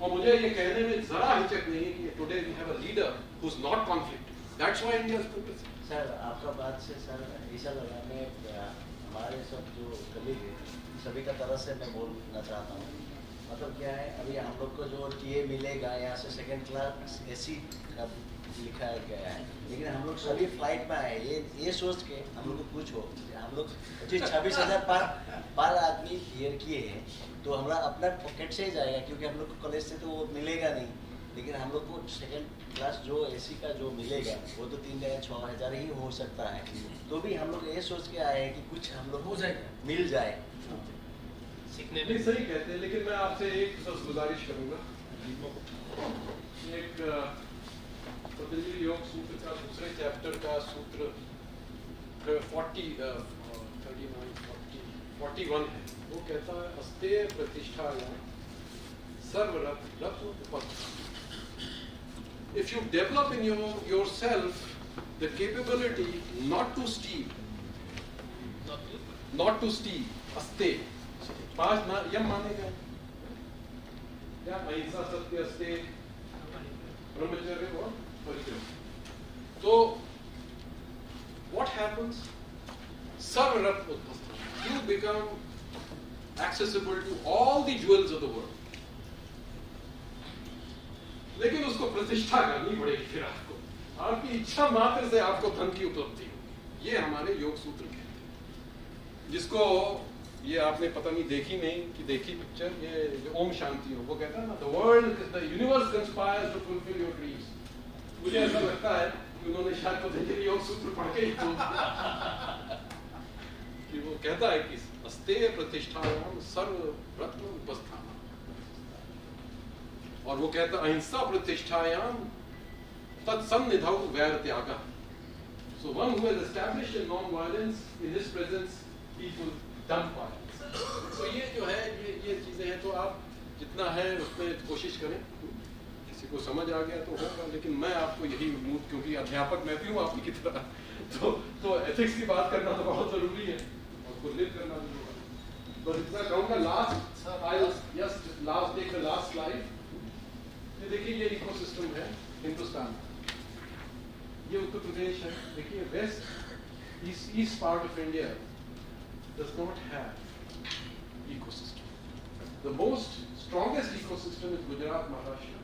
और मुझे ये कहने में जरा हिचक नहीं है कि today we have a leader who is not conflicted, that's why India is progressing. Sir, आपका बात से सर ऐसा लगा, मैं हमारे सब जो कलीग हैं सभी का तरह से मैं बोलना चाहता हूँ। मतलब क्या है, अभी हम लोग को जो टीए मिलेगा यहाँ से सेकंड क्लास एसी का लिखा गया है, लेकिन हम लोग सभी फ्लाइट में आए, ये सोच के हम लोग को कुछ हो, हम लोग 26,000 पर आदमी क्लियर किए हैं, तो हमारा अपना पॉकेट से ही जाएगा, क्योंकि हम लोग को कॉलेज से तो वो मिलेगा नहीं, लेकिन हम लोग को सेकंड क्लास जो एसी का जो मिलेगा वो तो 3 या 6,000 ही हो सकता है। तो भी हम लोग ये सोच के आए हैं कि कुछ हम लोग हो जाएगा, मिल जाए, सीखने में सही कहते हैं। लेकिन मैं आपसे एक गुजारिश करूंगा, एक पतंजलि योग सूत्र का दूसरे चैप्टर का सूत्र 41 है, वो कहता है अस्तेय प्रतिष्ठाया सर्वरत्न उपस्थित। If you develop in yourself the capability not to steal, अस्ते 5 यम माने गए क्या? अहिंसा, सत्य, अस्ते, ब्रह्मचर्य और परिक्रम। तो what happens? सर्वरत्न उपस्थित, you become accessible to all the jewels of the world. लेकिन उसको प्रतिष्ठा करनी पड़ेगी, फिर आपकी इच्छा मात्र से आपको धन की उपलब्धि होगी। ये हमारे योग सूत्र कहते हैं, जिसको ये आपने पता नहीं देखी नहीं कि देखी पिक्चर, ये जो ओम शांति हो, वो कहता है ना, the world, the universe conspires to fulfil your dreams. मुझे ऐसा लगता है कि उन्होंने शायद पतंजलि योग सूत्र पढ़ के ही तो कि वो कहता है कि अस्तेय प्रतिष्ठायाम सर्वरत्न उपस्थान, और वो कहता अहिंसा प्रतिष्ठायाम तत्सन्निधौ वैर त्यागः। So one who has established a non-violence, in his presence people dump violence. तो ये जो है ये चीजें हैं, तो आप जितना है उसमें कोशिश करें, किसी को समझ आ गया तो होगा, लेकिन मैं आपको यही मूड, क्योंकि अध्यापक मैं भी हूँ आपकी तरह, तो एथिक्स की बात करना तो बहुत जरूरी है और को लिव करना जरूरी है। तो इतना कहूँगा, last take the last slide. ये देखिए, ये इकोसिस्टम है हिंदुस्तान का, ये उत्तर प्रदेश है, देखिए west east part of India does not have ecosystem. The most strongest ecosystem is Gujarat, Maharashtra,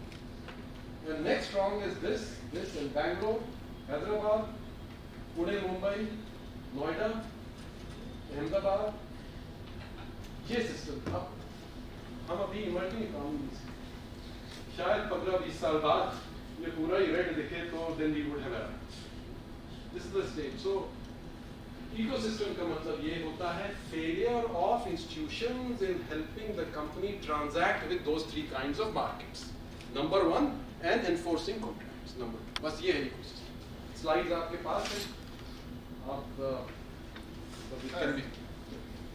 and next strong is this and Bangalore Hyderabad, Pune, Mumbai, Noida, Ahmedabad, ये सिस्टम अब हम अभी इमर्जिंग इकोनॉमी से शायद 15-20 साल बाद ये पूरा ही रेड दिखे तो then we would have arrived. This is the stage. So ecosystem का मतलब ये होता है failure of institutions in helping the company transact with those 3 kinds of markets. Number 1 and enforcing contracts. Number बस ये है इकोसिस्टम. स्लाइड्स आपके पास है. आप can be.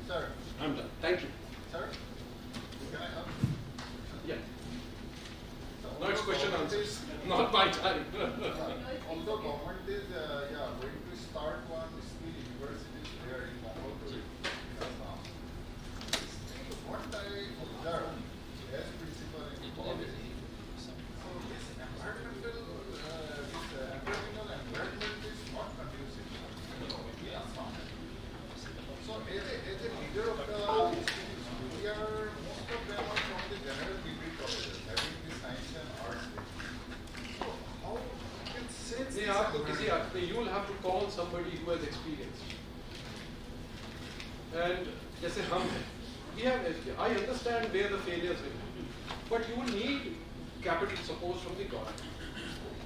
Sir, I am done. Thank you. sir, can I help? Yeah. So, Now it's question government answers. is- Not my time. Also, government is going to start one skill university there in Mongol. What I observe as principal in college, so this environmental environment is not conducive in Assam. So as a leader of the institute, we are most of them are from the general degree colleges, having the science and arts. So how you can sense नहीं this आपको किसी environment? you will have to call somebody who has experience. And जैसे हम हैं, we have I understand where the failures will happen, but you will need capital support from the government.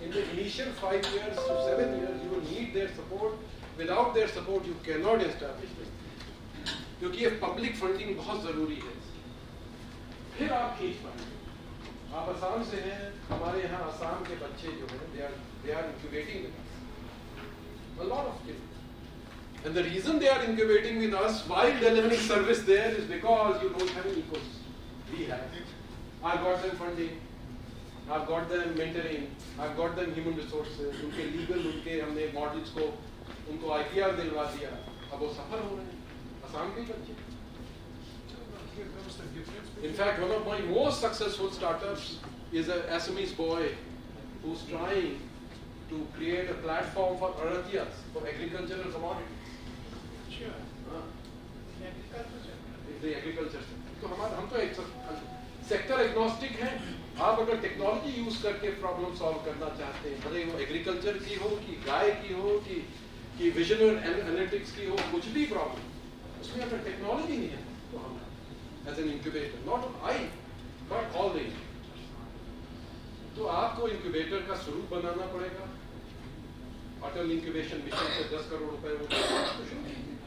In the initial 5 years to 7 years, you will need their support. Without their support, you cannot establish this. क्योंकि ये public funding बहुत जरूरी है. फिर आप खींच पाएंगे. आप असम से हैं, हमारे यहाँ असम के बच्चे जो हैं they are incubating with us. A lot of kids. And the reason they are incubating with us while delivering service there is because you don't have an ecosystem. We have. I've got them funding. I've got them mentoring. I've got them human resources. उनके legal उनके हमने models को उनको IPR दिलवा दिया. अब वो सफर हो रहे हैं. असम के बच्चे. In fact, one of my most successful startups is a Assamese boy who's trying to create a platform for Aratyas, for agricultural commodities. Sure. हाँ, Agriculture. the agriculture sector. तो हम तो एक सेक्टर एग्नोस्टिक हैं. आप अगर टेक्नोलॉजी यूज करके problem solve करना चाहते हैं, भले वो एग्रीकल्चर की हो कि गाय की हो कि विजन और एनालिटिक्स की हो, कुछ भी प्रॉब्लम, उसमें अगर टेक्नोलॉजी नहीं है तो हम as an incubator, not I but all the incubators. तो आपको इंक्यूबेटर का स्वरूप बनाना पड़ेगा. अटल इंक्यूबेशन मिशन से 10 करोड़ रुपए वो तो शुरू कीजिए.